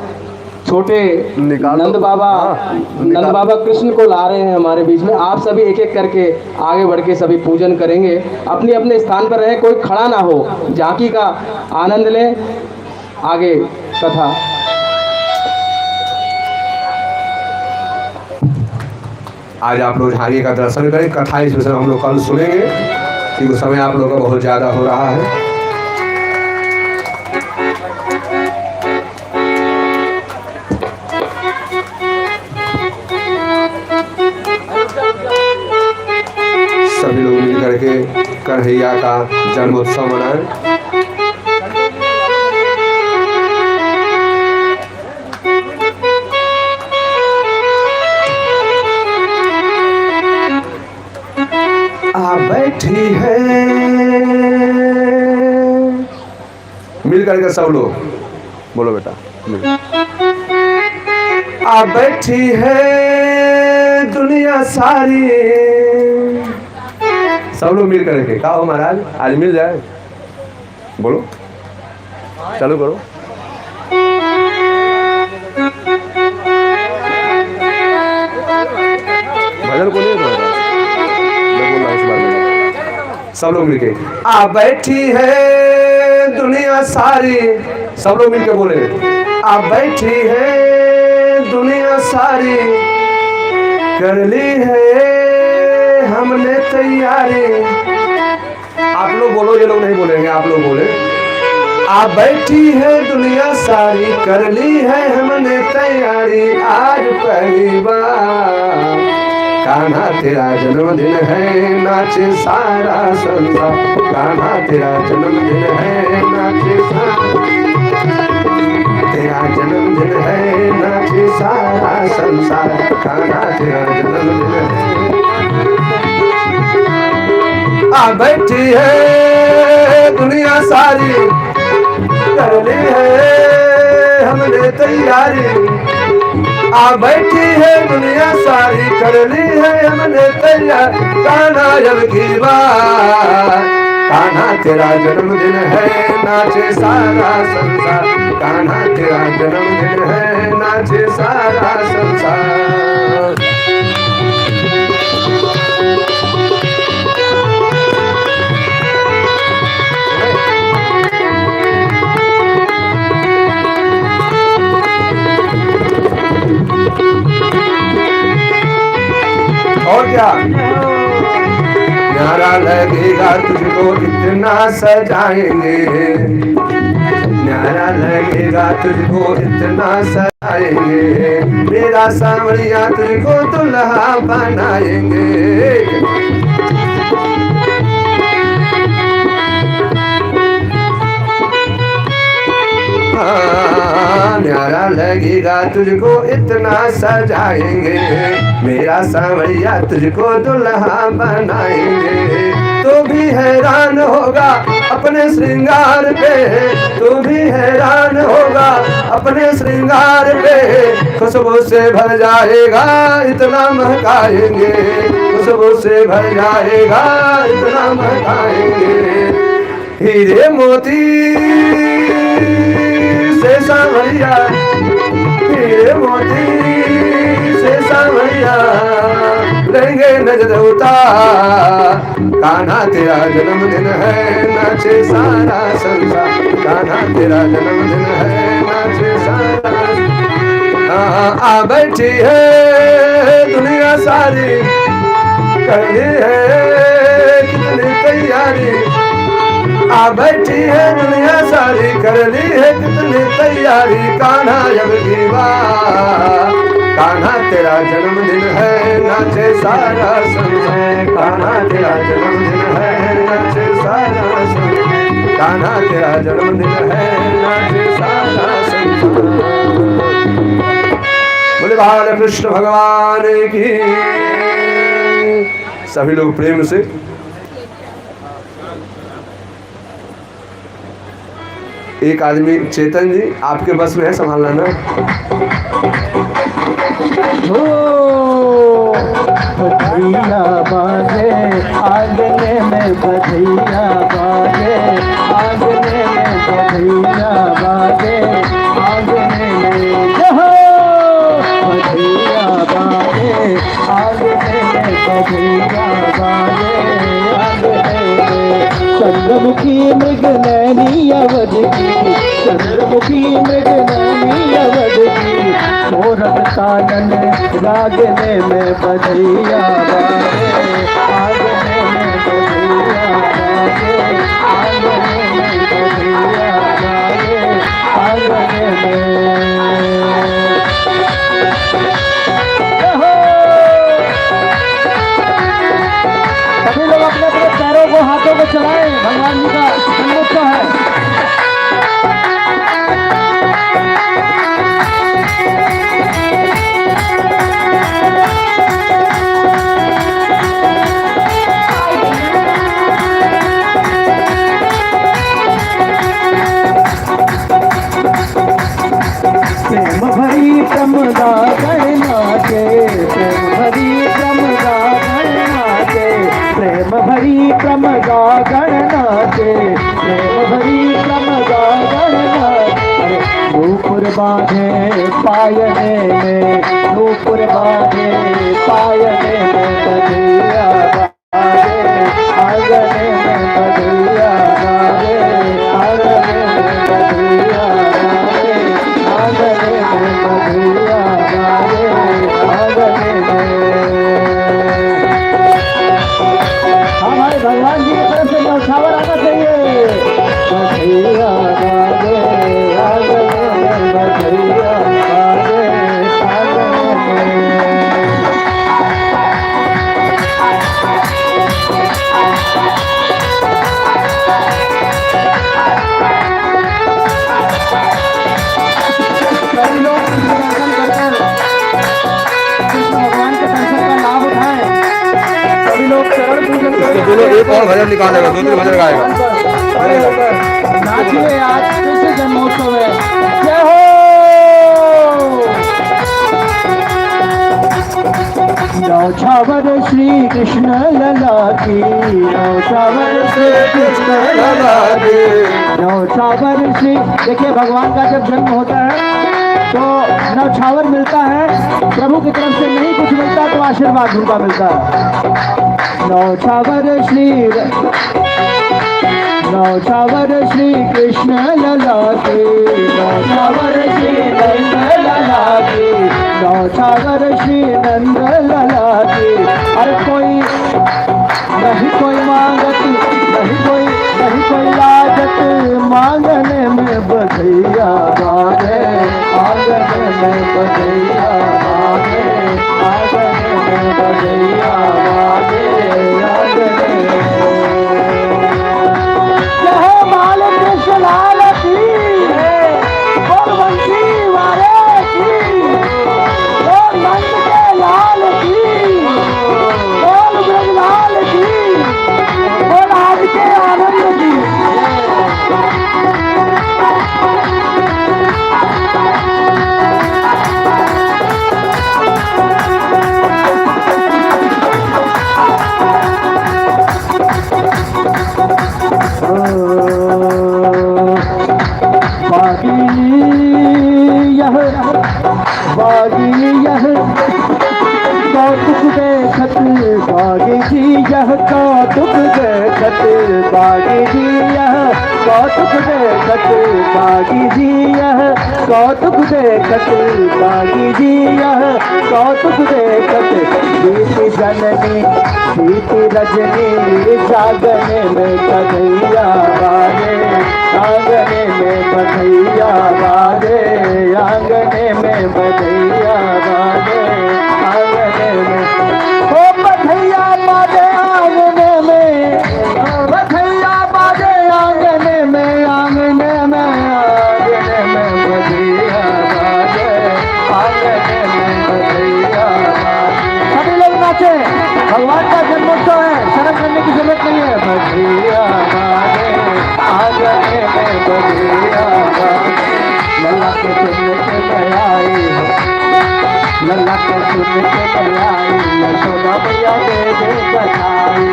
छोटे नंद बाबा कृष्ण को ला रहे हैं हमारे बीच में। आप सभी एक एक करके आगे बढ़ के सभी पूजन करेंगे। अपने अपने स्थान पर रहें, कोई खड़ा ना हो, झांकी का आनंद लें। आगे कथा। आज आप लोग झांकी का दर्शन करें। कथा इस विषय में हम लोग कल सुनेंगे, क्योंकि समय आप लोगों का बहुत ज़्यादा हो रहा है। कन्हैया का जन्मोत्सव मनाएं। बैठी है मिल करके सब लोग बोलो बेटा, आ बैठी है दुनिया सारी। सब लोग मिल करके कहा हो महाराज आज मिल जाए, बोलो चालू करो। भजन को नहीं बोल सब लोग मिलके आ बैठी है दुनिया सारी। सब लोग मिलके बोले आ बैठी है दुनिया सारी, कर ली है हमने तैयारी। आप लोग बोलो, ये लोग नहीं बोलेंगे, आप लोग बोले आ बैठी है दुनिया सारी, कर ली है हमने तैयारी। आज पहली बार कान्हा तेरा जन्मदिन है, नाचे सारा संसार। कान्हा तेरा जन्मदिन है, नाचे तेरा जन्मदिन है, नाचे सारा संसार। कान्हा तेरा जन्मदिन है। आ बैठी है दुनिया सारी, कर ली है हमने तैयारी। आ बैठी है दुनिया सारी, कर ली है हमने तैयार। कान्हा जब की बात, कान्हा तेरा जन्मदिन है, नाचे सारा संसार। कान्हा तेरा जन्मदिन है, नाचे सारा संसार। और क्या न्यारा लगेगा तुझको इतना सजाएंगे, न्यारा लगेगा तुझको इतना सजाएंगे। मेरा सांवरिया तुझको दुल्हा बनाएंगे। न्यारा लगेगा तुझको इतना सजाएंगे, मेरा सांवरिया तुझको दुल्हा बनाएंगे। तू भी हैरान होगा अपने श्रृंगार पे, तू भी हैरान होगा अपने श्रृंगार पे। खुशबू से भर जाएगा इतना महकाएंगे, खुशबू से भर जाएगा इतना महकाएंगे। हीरे मोती से सांवरिया, हीरे मोती से सांवरिया लेंगे नजर उतार। कान्हा तेरा जन्मदिन है, नाचे सारा संसार। कान्हा तेरा जन्मदिन है, नाचे सारा। आ बैठी है दुनिया सारी, कर ली है कितनी तैयारी। आ बैठी है दुनिया सारी, कर ली है कितनी तैयारी। कान्हा जब की बात, कान्हा तेरा जन्मदिन है, नाचे सारा संसार। कान्हा तेरा जन्मदिन है, नाचे सारा संसार। कान्हा तेरा जन्मदिन है, नाचे सारा संसार। बोले बाल कृष्ण भगवान की। सभी लोग प्रेम से एक आदमी चेतन जी आपके बस में है, संभालना ना। बधैया बाजे आंगने में, बधैया बाजे आंगने में, बधैया बाजे आंगने में। बधैया बाजे आंगने में, बधैया बाजे आंगने में। चंद्रमुखी मृगनैनी अवध की, चंद्रमुखी मृगनैनी अवध की। मोरन कानन रागने में, बधैया बाजे आंगने में, बधैया बाजे आंगने में, बधैया बाजे आंगने में। सभी लोग अपने अपने पैरों को हाथों को परिक्रम गागरनाथ। अरे नूपुर बांधे पायने में, नूपुर बांधे पायने में बधिया बाजे, आंगने में बधिया बाजे, आंगने में बधिया बाजे, आंगने में बधिया बाजे, आंगने में। हमारे भगवान जी की तरफ से न्यौछावर आना चाहिए। बधिया बाजे, आंगने में बधिया बाजे, आंगने में। सभी लोग दर्शन कर कृष्ण भगवान के दर्शन का लाभ उठाएं। सभी लोग चरण पूजन करें। दोनों एक और भजन निकालेगा, दो तीन भजन गाएगा। खड़े होकर नाचिए, आज कृष्ण जन्मोत्सव है। जय हो। न्यौछावर श्री कृष्ण लला की, न्यौछावर श्री कृष्ण लला की, न्यौछावर श्री। देखिए भगवान का जब जन्म होता है तो न्यौछावर मिलता है, प्रभु की तरफ से नहीं कुछ मिलता तो आशीर्वाद उनका मिलता है। न्यौछावर श्री, न्यौछावर श्री कृष्ण लला की, न्यौछावर श्री नंद लला की, न्यौछावर श्री नंद लला की। अरे कोई नहीं कोई मांगत, नहीं कोई लाजत, मांगने में बधैया बाजे, आंगने में बधैया बाजे, आंगने में बधैया बाजे, आंगने में। जय बाल कृष्ण लाल की, बोल बंसी वाले की, बोल नंद के लाल की, बोल ब्रजलाल की, बोल आज के आनंद की। बागी यह कौतुक देखत, बागी जी यह कौतुक देखत, बागी जी यह कौतुक देखत, बागी जी यह कौतुक देखत, बागी जी यह कौतुक देखत। बीती जननी बीती रजनी, जागने में बधैया बाजे, आंगने में बधैया बाजे, आंगने में बधैया बाजे, आंगने में। ओ बधैया बाजे आंगने में, बधैया बाजे आंगने में, आंगने में, आंगने में बधैया बाजे, आंगने में बधैया बाजे। सभी लोग नाचे, भगवान का जन्मोत्सव है, शर्म करने की जरूरत नहीं है। बधैया बाजे आंगने में, बधैया बाजे। लल्ला के सुनने के आई, लल्ला के सुनने के आई, यशोदा मैया दे दे बधाई।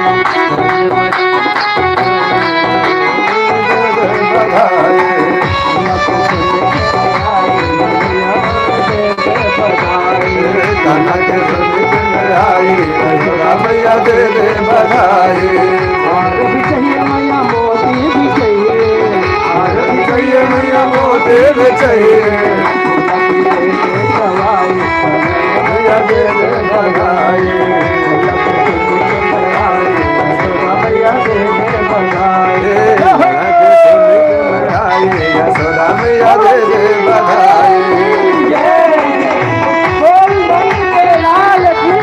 लल्ला के सुनने के आई, यशोदा मैया दे दे बधाई। और भी चाहिए मैया मोती भी चाहिए, और भी चाहिए मैया मोती भी चाहिए, सवाई मैया दे दे बधाई। मैया दे दे बधाई। लल्ला के सुनने के आई, यशोदा मैया दे दे बधाई। बोल नंद के लाल की।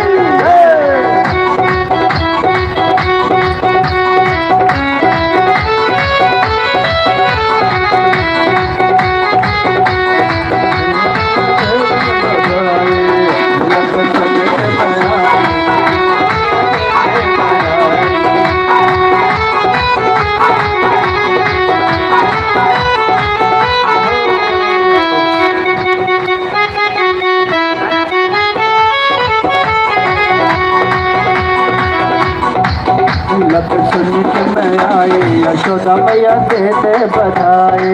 यशोदा मैया दे दे बधाई,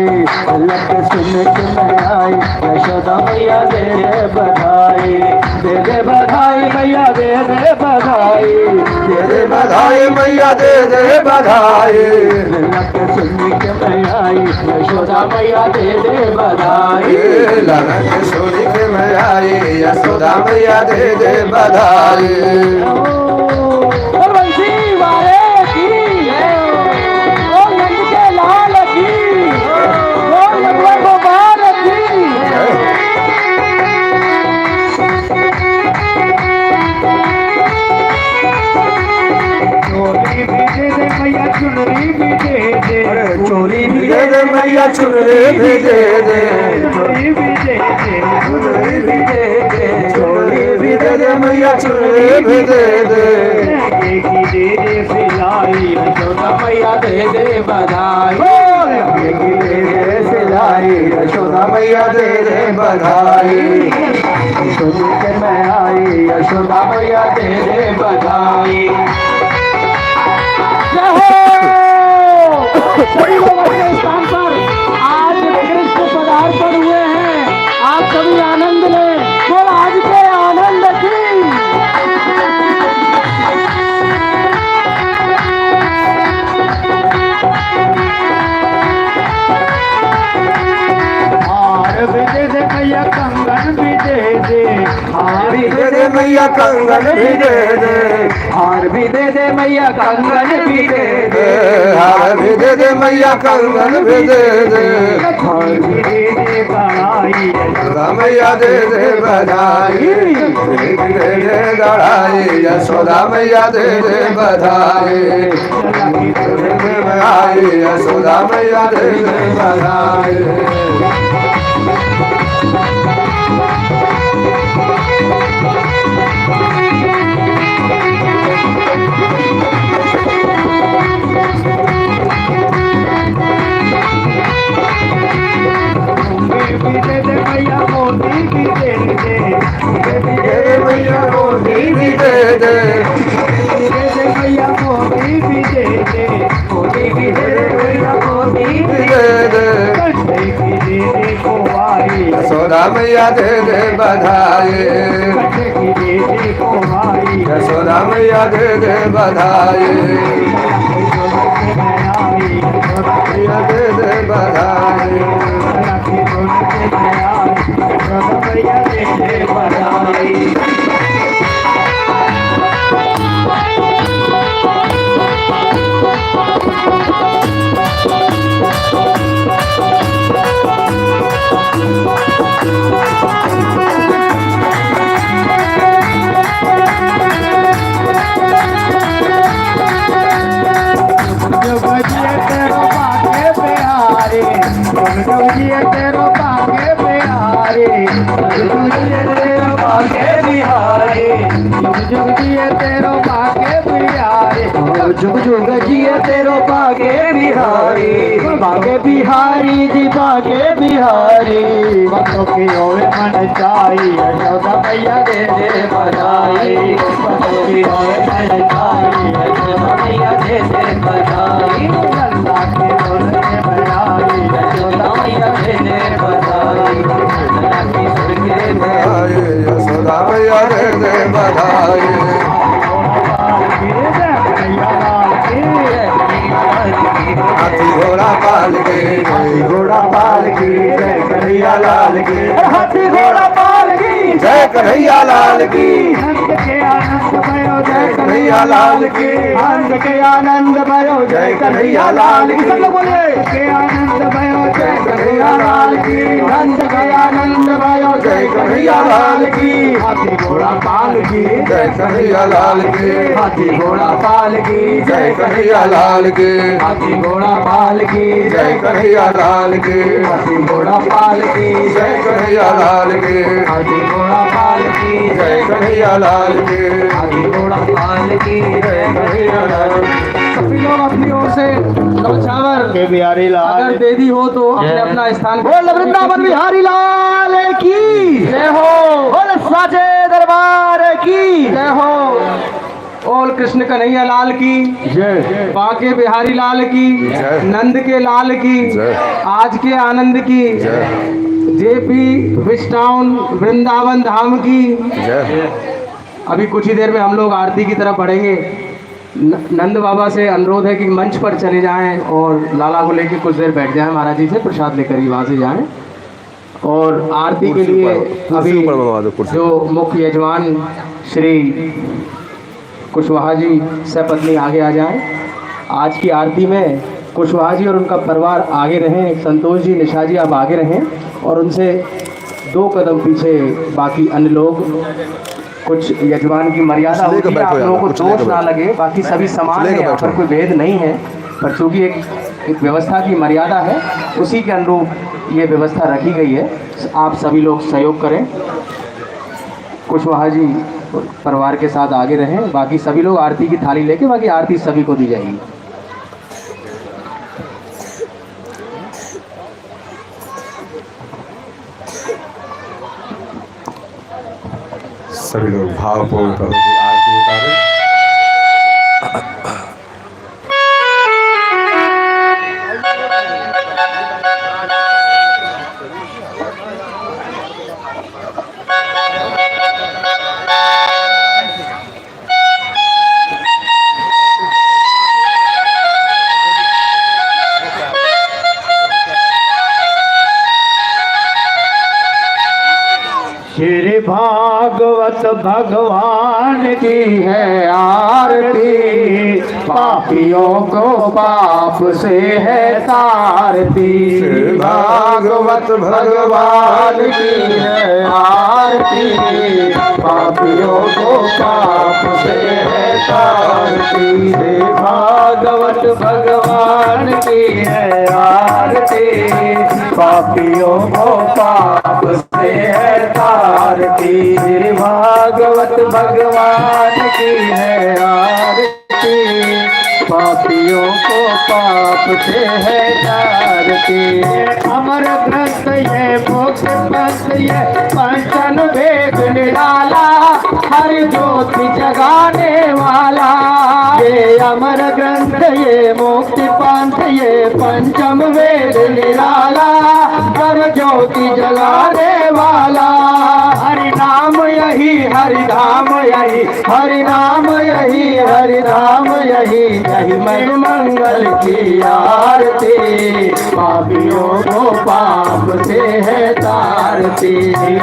लग सुन के मैं आई, यशोदा मैया दे दे बधाई, दे दे बधाई मैया दे दे बधाई, दे दे बधाई मैया दे दे बधाई, लग सुन के मैं आई, यशोदा मैया दे दे बधाई। लगा के सुन के मैं आई, यशोदा मैया दे दे बधाई। और बंसी वाले की वो नंद के लाल की वो लंगड़ा गोपाल की। चोरी भी दे दे मैया चुनरी भी दे दे, चोरी भी दे दे मैया चुनरी भी दे दे, चोरी भी दे दे, चोरी भी दे दे, चोरी भी दे दे मैया चुनरी भी दे दे। की दे दे सिलाई, यशोदा मैया दे दे बधाई, की दे दे सिलाई, यशोदा मैया दे दे बधाई। सुन के मैं आई, यशोदा मैया दे दे बधाई। जय हो सभी लोग अपने स्थान पर आज कृष्ण पदार्पण हुए हैं, आप सभी आनंद लें, बोल आज के आनंद की। हार भी दे दे मैया कंगन भी दे दे, हार भी दे दे मैया कंगन भी दे दे, हार भी दे दे मैया कंगन भी दे दे, हार भी दे दे मैया कंगन भी दे दे। हार भी दे दे बधाई, यशोदा मैया दे दे बधाई, दे दे गढ़ाई, यशोदा मैया दे दे बधाई। दे दे बधाई, यशोदा मैया दे दे बधाई। भी दे दे मैया मोती भी दे दे, दे दे मैया मोती भी दे दे, दे दे मैया मोती भी दे दे, मोती भी दे दे मैया मोती भी भी दे दे। कंठे भी दे दे कोवाई, यशोदा मैया दे दे बधाई, कंठे भी दे दे कोवाई, यशोदा मैया दे दे बधाई। मैया दे दे बधाई। मैया दे दे बधाई। तेरो पाके प्यारे, तेरो पाके प्यारे, तेरो पाके बिहारे, जुग जिए तेरो पाके बिहारे, जुग जुग जिए तेरो पाके बिहारी, पाके बिहारी जी पाके बिहारी। भक्तों की ओर मन चाही, यशोदा मैया दे दे बधाई, भक्तों की ओर मन चाही, यशोदा मैया दे दे बधाई। अल्लाह के ओर से बधाई, यशोदा मैया दे दे बधाई, अल्लाह की ओर से बधाई। यशोदा मैया दे दे बधाई। हाथी घोड़ा पाल के, हाथी घोड़ा पाल की, जय कन्हैया लाल की, हाथी घोड़ा पाल की, जय कन्हैया लाल की, नंद के आनंद भयो जय कन्हैया लाल की, नंद के आनंद भयो जय कन्हैया लाल की। सब लोग बोलिए के आनंद भयो जय कन्हैया लाल की, नंद के आनंद भयो जय कन्हैया लाल की। हाथी घोड़ा पाल की, जय कन्हैया लाल की, हाथी घोड़ा पाल की, जय कन्हैया लाल की, हाथी घोड़ा पाल की, जय कन्हैया लाल की, हाथी घोड़ा पाल की, जय कन्हैया लाल की, हाथी घोड़ा पाल की, जय कन्हैया लाल की, हाथी घोड़ा पाल की, जय कन्हैया लाल की। सभी लोग अपनी ओर से नौछावर के बिहारी लाल अगर दे दी हो तो अपने अपना स्थान बोल वृंदावन बिहारी लाल की जय हो, बोल साचे दरबार की जय हो। और कृष्ण कन्हैया लाल की जय। बाके बिहारी लाल की, जय। नंद के लाल की, जय। आज के आनंद की, जेपी विच टाउन वृंदावन धाम की। जय। अभी कुछ ही देर में हम लोग आरती की तरफ बढ़ेंगे। नंद बाबा से अनुरोध है कि मंच पर चले जाएं और लाला को लेके कुछ देर बैठ जाएं, महाराज जी से प्रसाद लेकर ही वहाँ से जाएं। और आरती के लिए अभी जो मुख्य यजमान श्री कुशवाहा जी सपत्नी आगे आ जाएं। आज की आरती में कुशवाहा जी और उनका परिवार आगे रहें, संतोष जी, निशा जी आप आगे रहें और उनसे 2 कदम पीछे बाकी अन्य लोग। कुछ यजमान की मर्यादा होती है, आप लोगों को दोष ना लगे, बाकी सभी समान है, यहाँ पर कोई भेद नहीं है, पर चूंकि एक व्यवस्था की मर्यादा है, उसी के अनुरूप ये व्यवस्था रखी गई है। आप सभी लोग सहयोग करें। कुशवाहा जी परिवार के साथ आगे रहें, बाकी सभी लोग आरती की थाली लेके, बाकी आरती सभी को दी जाएगी। सभी लोग भावपूर्ण प्रभु की आरती उतारें। श्री भागवत भगवान की है आरती, पापियों को पाप से है तारती। श्री भागवत भगवान की है आरती, पापियों को पाप से है तारती। श्री भागवत भगवान की है आरती, पापियों को पाप से है तारती। श्री भागवत भगवान की है आरती, पापियों को पाप से है तारती। अमर ग्रंथ ये मोक्ष पंथ ये पंचन वेद निराला, हर ज्योति जगाने वाला। ये अमर ग्रंथ ये मोक्ष पंथ ये पंचम वेद निराला, हर ज्योति जगाने वाला। हरि नाम यही हरि धाम यही, हरि नाम यही हरि धाम यही, यही मन मंगल की आरती, पापियों को पाप से है तारती।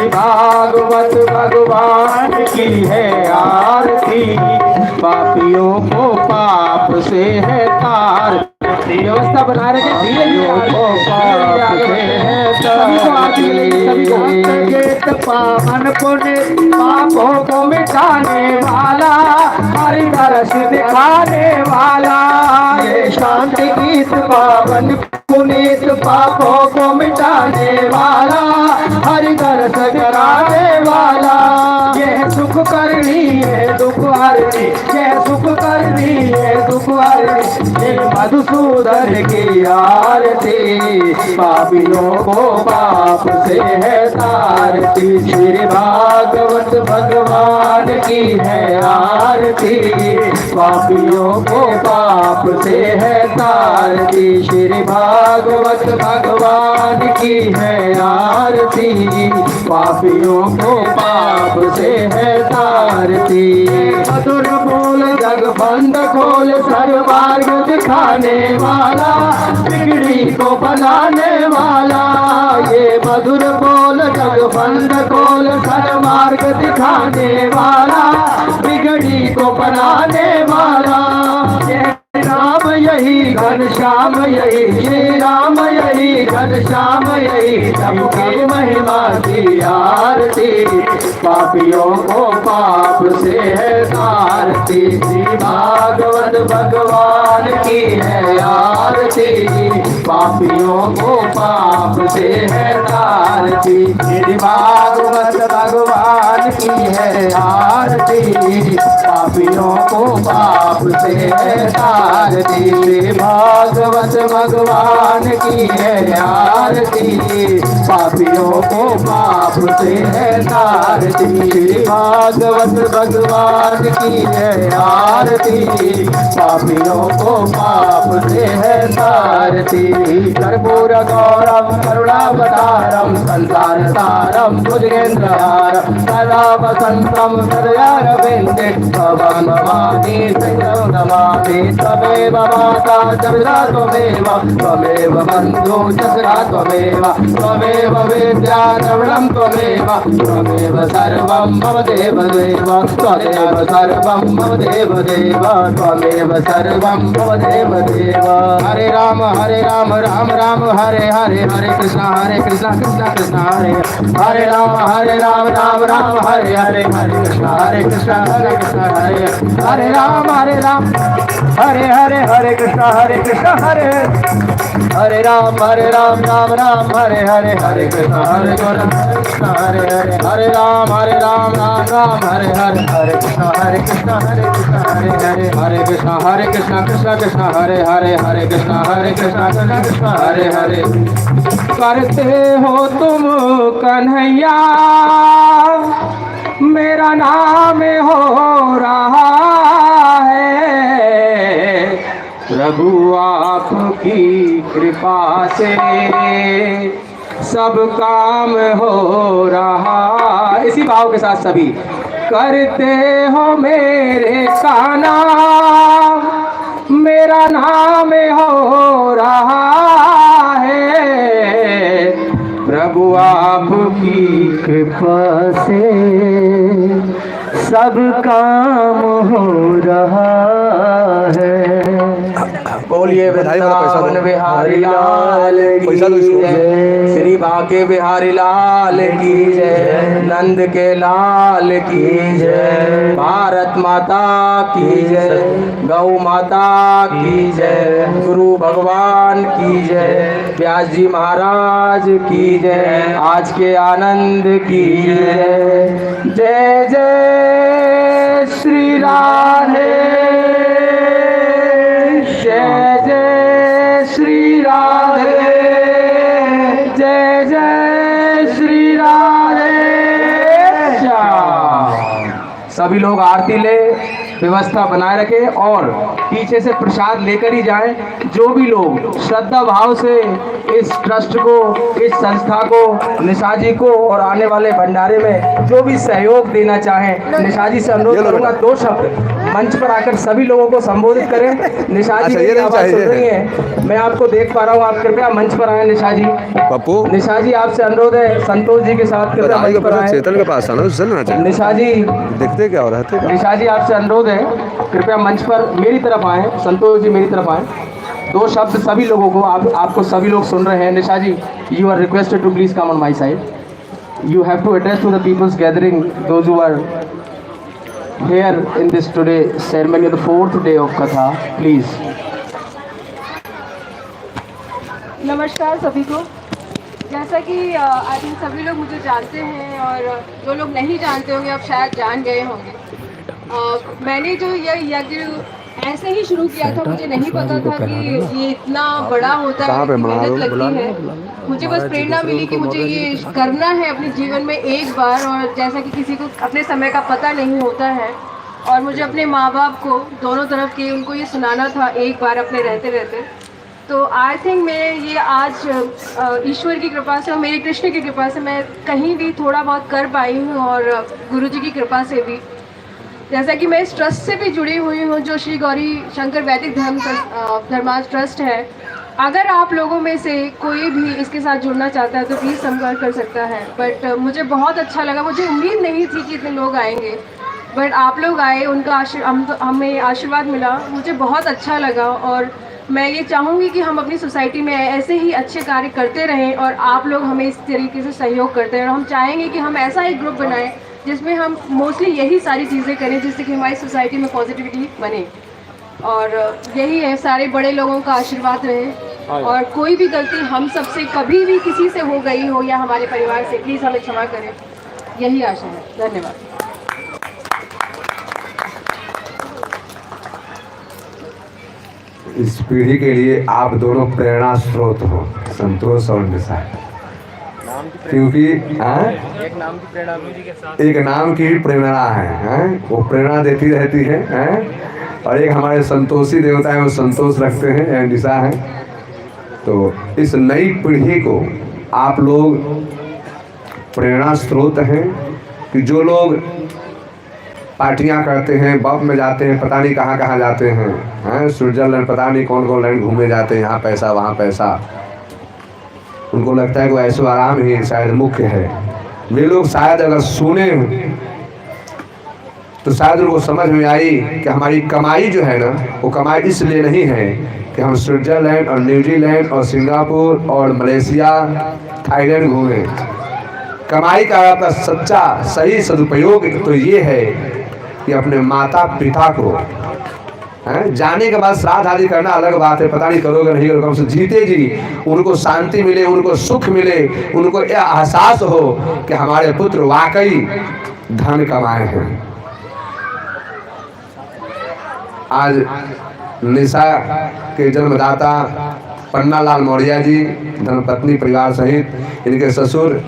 भागवत भगवान की है आरती, पापियों को पाप से है तारती। व्यवस्था बना रहे पावन पुण्य पापों को मिटाने वाला, हरि दर्श दिखाने वाला। ये शांति गीत पावन पुनीत पापों को मिटाने वाला, हरि दर्श कराने वाला। यह सुख करनी है दुख हरनी, यह सुख करनी है दुख हरनी, मधुसूदन की आरती, पापियों को पाप से है तारती। श्री भागवत भगवान की है आरती, पापियों को पाप से है तारती। श्री भागवत भगवान की है आरती, पापियों को पाप से है तारती। मधुर बोल जग बंद खोल सर्वमार्ग दिखाने वाला, बिगड़ी को बनाने वाला। ये मधुर बोल जग बंद खोल सर्वमार्ग दिखाने वाला, बिगड़ी को बनाने वाला। राम यही घनश्याम यही, श्री राम यही घनश्याम यही, सबकी महिमा की आरती, पापियों को पाप से है तारती। श्री भागवत भगवान की है आरती, पापियों को पाप से है तारती। श्री भागवत भगवान की है आरती, पापियों को पाप से है तारती। श्री भागवत भगवान की है आरती, आरती, पापियों को पाप से है तारती। भागवत भगवान की है आरती, पापियों को पाप से है तारती। कर्पूर गौरम करुणावतारम संसार सारम भुजगेन्द्रहारम सदा वसंतम हृदयारविंदे भवं भवानी शरणं नमामि। त्वमेव माता च पिता त्वमेव, त्वमेव बन्धु च सखा त्वमेव, त्वमेव विद्या द्रविणं त्वमेव, त्वमेव सर्वं मम देव देव, त्वमेव सर्वं मम देव देव, त्वमेव सर्वं मम देव देव। हरे राम राम राम हरे हरे, हरे कृष्णा कृष्णा कृष्णा हरे हरे राम राम हरे हरे, हरे कृष्णा कृष्णा हरे राम हरे हरे, हरे कृष्णा हरे हरे राम राम हरे हरे, हरे कृष्णा कृष्णा हरे हरे, हरे राम राम हरे हरे, हरे कृष्णा हरे हरे, हरे कृष्णा कृष्णा कृष्णा हरे हरे, हरे कृष्णा कृष्णा हरे हरे। करते हो तुम कन्हैया मेरा नाम हो रहा है, प्रभु आपकी कृपा से सब काम हो रहा। इसी भाव के साथ सभी करते हो मेरे का नाम, मेरा नाम हो रहा है, प्रभु आपकी कृपा से सब काम हो रहा है। बोलिए वृंदावन बिहारी लाल की जय, श्री बांके बिहारी लाल की जय, नंद के लाल की जय, भारत माता की जय, गौ माता की जय, गुरु भगवान की जय, व्यास जी महाराज की जय, आज के आनंद की जय। जय जय श्री राधे, जय जय श्री राधे, जय जय श्री राधे श्याम। सभी लोग आरती ले, व्यवस्था बनाए रखें और पीछे से प्रसाद लेकर ही जाएं। जो भी लोग श्रद्धा भाव से इस ट्रस्ट को, इस संस्था को, निशा जी को और आने वाले भंडारे में जो भी सहयोग देना चाहें, निशा जी से अनुरोध करूंगा 2 शब्द मंच पर आकर सभी लोगों को संबोधित करें। निशा जी मेरी आवाज़ सुन रही है, मैं आपको देख पा रहा हूँ, आप कृपया मंच पर आए। निशा जी, पप्पू निशा जी आपसे अनुरोध है, संतोष जी के साथ कृपया मंच पर आए। चेतन के पास आना, निशा जी, देखते क्या हो रहा है। निशा जी आपसे अनुरोध है, कृपया मंच पर मेरी तरफ आए। संतोष जी मेरी तरफ आए, 2 शब्द सभी लोगों को, आपको सभी लोग सुन रहे हैं। Nisha ji, you are requested to please come on my side. You have to address to the peoples gathering, those who are here in this today ceremony of the 4th day of Katha, please. नमस्कार सभी को। जैसा कि I think सभी लोग मुझे जानते हैं और जो लोग नहीं जानते होंगे अब शायद जान गए होंगे। मैंने जो यह यज्ञ ऐसे ही शुरू किया था, मुझे नहीं पता था कि ये इतना बड़ा होता है, इतनी मेहनत लगती है। मुझे बस प्रेरणा मिली कि मुझे ये करना है अपने जीवन में एक बार, और जैसा कि किसी को अपने समय का पता नहीं होता है और मुझे अपने माँ बाप को दोनों तरफ के उनको ये सुनाना था एक बार अपने रहते रहते। तो आई थिंक मैं ये आज ईश्वर की कृपा से और मेरे कृष्ण की कृपा से मैं कहीं भी थोड़ा बहुत कर पाई हूँ, और गुरु जी की कृपा से भी। जैसा कि मैं इस ट्रस्ट से भी जुड़ी हुई हूँ जो श्री गौरी शंकर वैदिक धर्मार्थ ट्रस्ट है। अगर आप लोगों में से कोई भी इसके साथ जुड़ना चाहता है तो प्लीज़ संपर्क कर सकता है। बट मुझे बहुत अच्छा लगा, मुझे उम्मीद नहीं थी कि इतने लोग आएंगे, बट आप लोग आए, उनका हमें आशीर्वाद मिला, मुझे बहुत अच्छा लगा। और मैं ये चाहूँगी कि हम अपनी सोसाइटी में ऐसे ही अच्छे कार्य करते रहें और आप लोग हमें इस तरीके से सहयोग करते रहें। और हम चाहेंगे कि हम ऐसा एक ग्रुप बनाएं जिसमें हम मोस्टली यही सारी चीज़ें करें जिससे कि हमारी सोसाइटी में पॉजिटिविटी बने। और यही है, सारे बड़े लोगों का आशीर्वाद रहे और कोई भी गलती हम सबसे कभी भी किसी से हो गई हो या हमारे परिवार से, प्लीज़ हमें क्षमा करें, यही आशा है। धन्यवाद। इस पीढ़ी के लिए आप दोनों प्रेरणा स्रोत हो। संतोष और निशा, क्योंकि एक नाम की प्रेरणा जी के साथ एक नाम की प्रेरणा है, वो प्रेरणा देती रहती है। और एक हमारे संतोषी देवता है, वो संतोष रखते हैं, निशा है। तो इस नई पीढ़ी को आप लोग प्रेरणा स्रोत हैं कि जो लोग पार्टियां करते हैं, बब में जाते हैं, पता नहीं कहाँ कहाँ जाते हैं, स्विट्जरलैंड पता नहीं कौन कौन लैंड घूमने जाते हैं, यहाँ पैसा वहाँ पैसा, उनको लगता है कि ऐसो आराम ही शायद मुख्य है। वे लोग शायद अगर सुने तो शायद उनको समझ में आई कि हमारी कमाई जो है ना, वो कमाई इसलिए नहीं है कि हम स्विट्जरलैंड और न्यूजीलैंड और सिंगापुर और मलेशिया, थाईलैंड घूमें। कमाई का आपका सच्चा सही सदुपयोग तो ये है कि अपने माता पिता को जाने के बाद श्राद्ध आदि करना अलग बात है, पता नहीं करोगे नहीं करोगे, हमसे जीते जी उनको शांति मिले, उनको सुख मिले, उनको यह एहसास हो कि हमारे पुत्र वाकई धन कमाए हैं। आज निशा के जन्मदाता पन्नालाल मौर्य जी, धर्मपत्नी परिवार सहित, इनके ससुर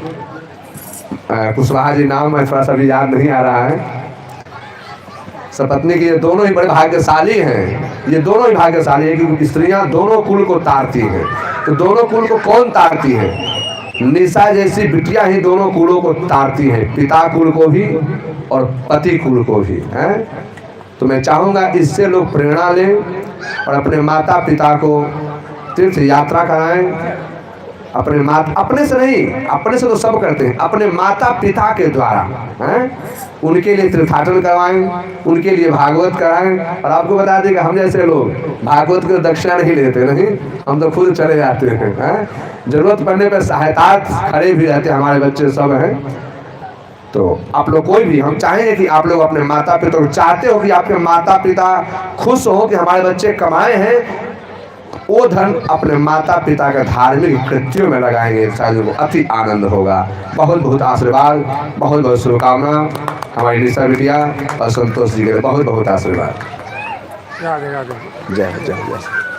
कुशवाहा जी, नाम है थोड़ा सा भी याद नहीं आ रहा है, सपत्नी की, ये दोनों ही बड़े भाग्यशाली हैं। ये दोनों ही भाग्यशाली है क्योंकि स्त्रियां दोनों कुल को तारती हैं। तो दोनों कुल को कौन तारती है? निशा जैसी बिटियां ही दोनों कुलों को तारती हैं, पिता कुल को भी और पति कुल को भी है। तो मैं चाहूँगा इससे लोग प्रेरणा लें और अपने माता पिता को तीर्थ यात्रा कराएं। अपने से नहीं, अपने से तो सब करते हैं, अपने माता पिता के द्वारा उनके लिए तीर्थाटन करवाएं, उनके लिए भागवत कराएं। और आपको बता दें कि हम जैसे लोग भागवत को दक्षिणा नहीं लेते, नहीं, हम तो खुद चले जाते हैं। जरूरत पड़ने पर सहायता खड़े भी रहते हैं, हमारे बच्चे सब हैं। तो आप लोग कोई भी, हम चाहेंगे कि आप लोग अपने माता पिता को, चाहते हो कि आपके माता पिता खुश हो कि हमारे बच्चे कमाए हैं, वो धन अपने माता पिता के धार्मिक कृत्यों में लगाएंगे, शायद उनको अति आनंद होगा। बहुत बहुत आशीर्वाद, बहुत बहुत शुभकामना हमारी निशा बिटिया और संतोष जी के, बहुत बहुत आशीर्वाद। जय जय जय।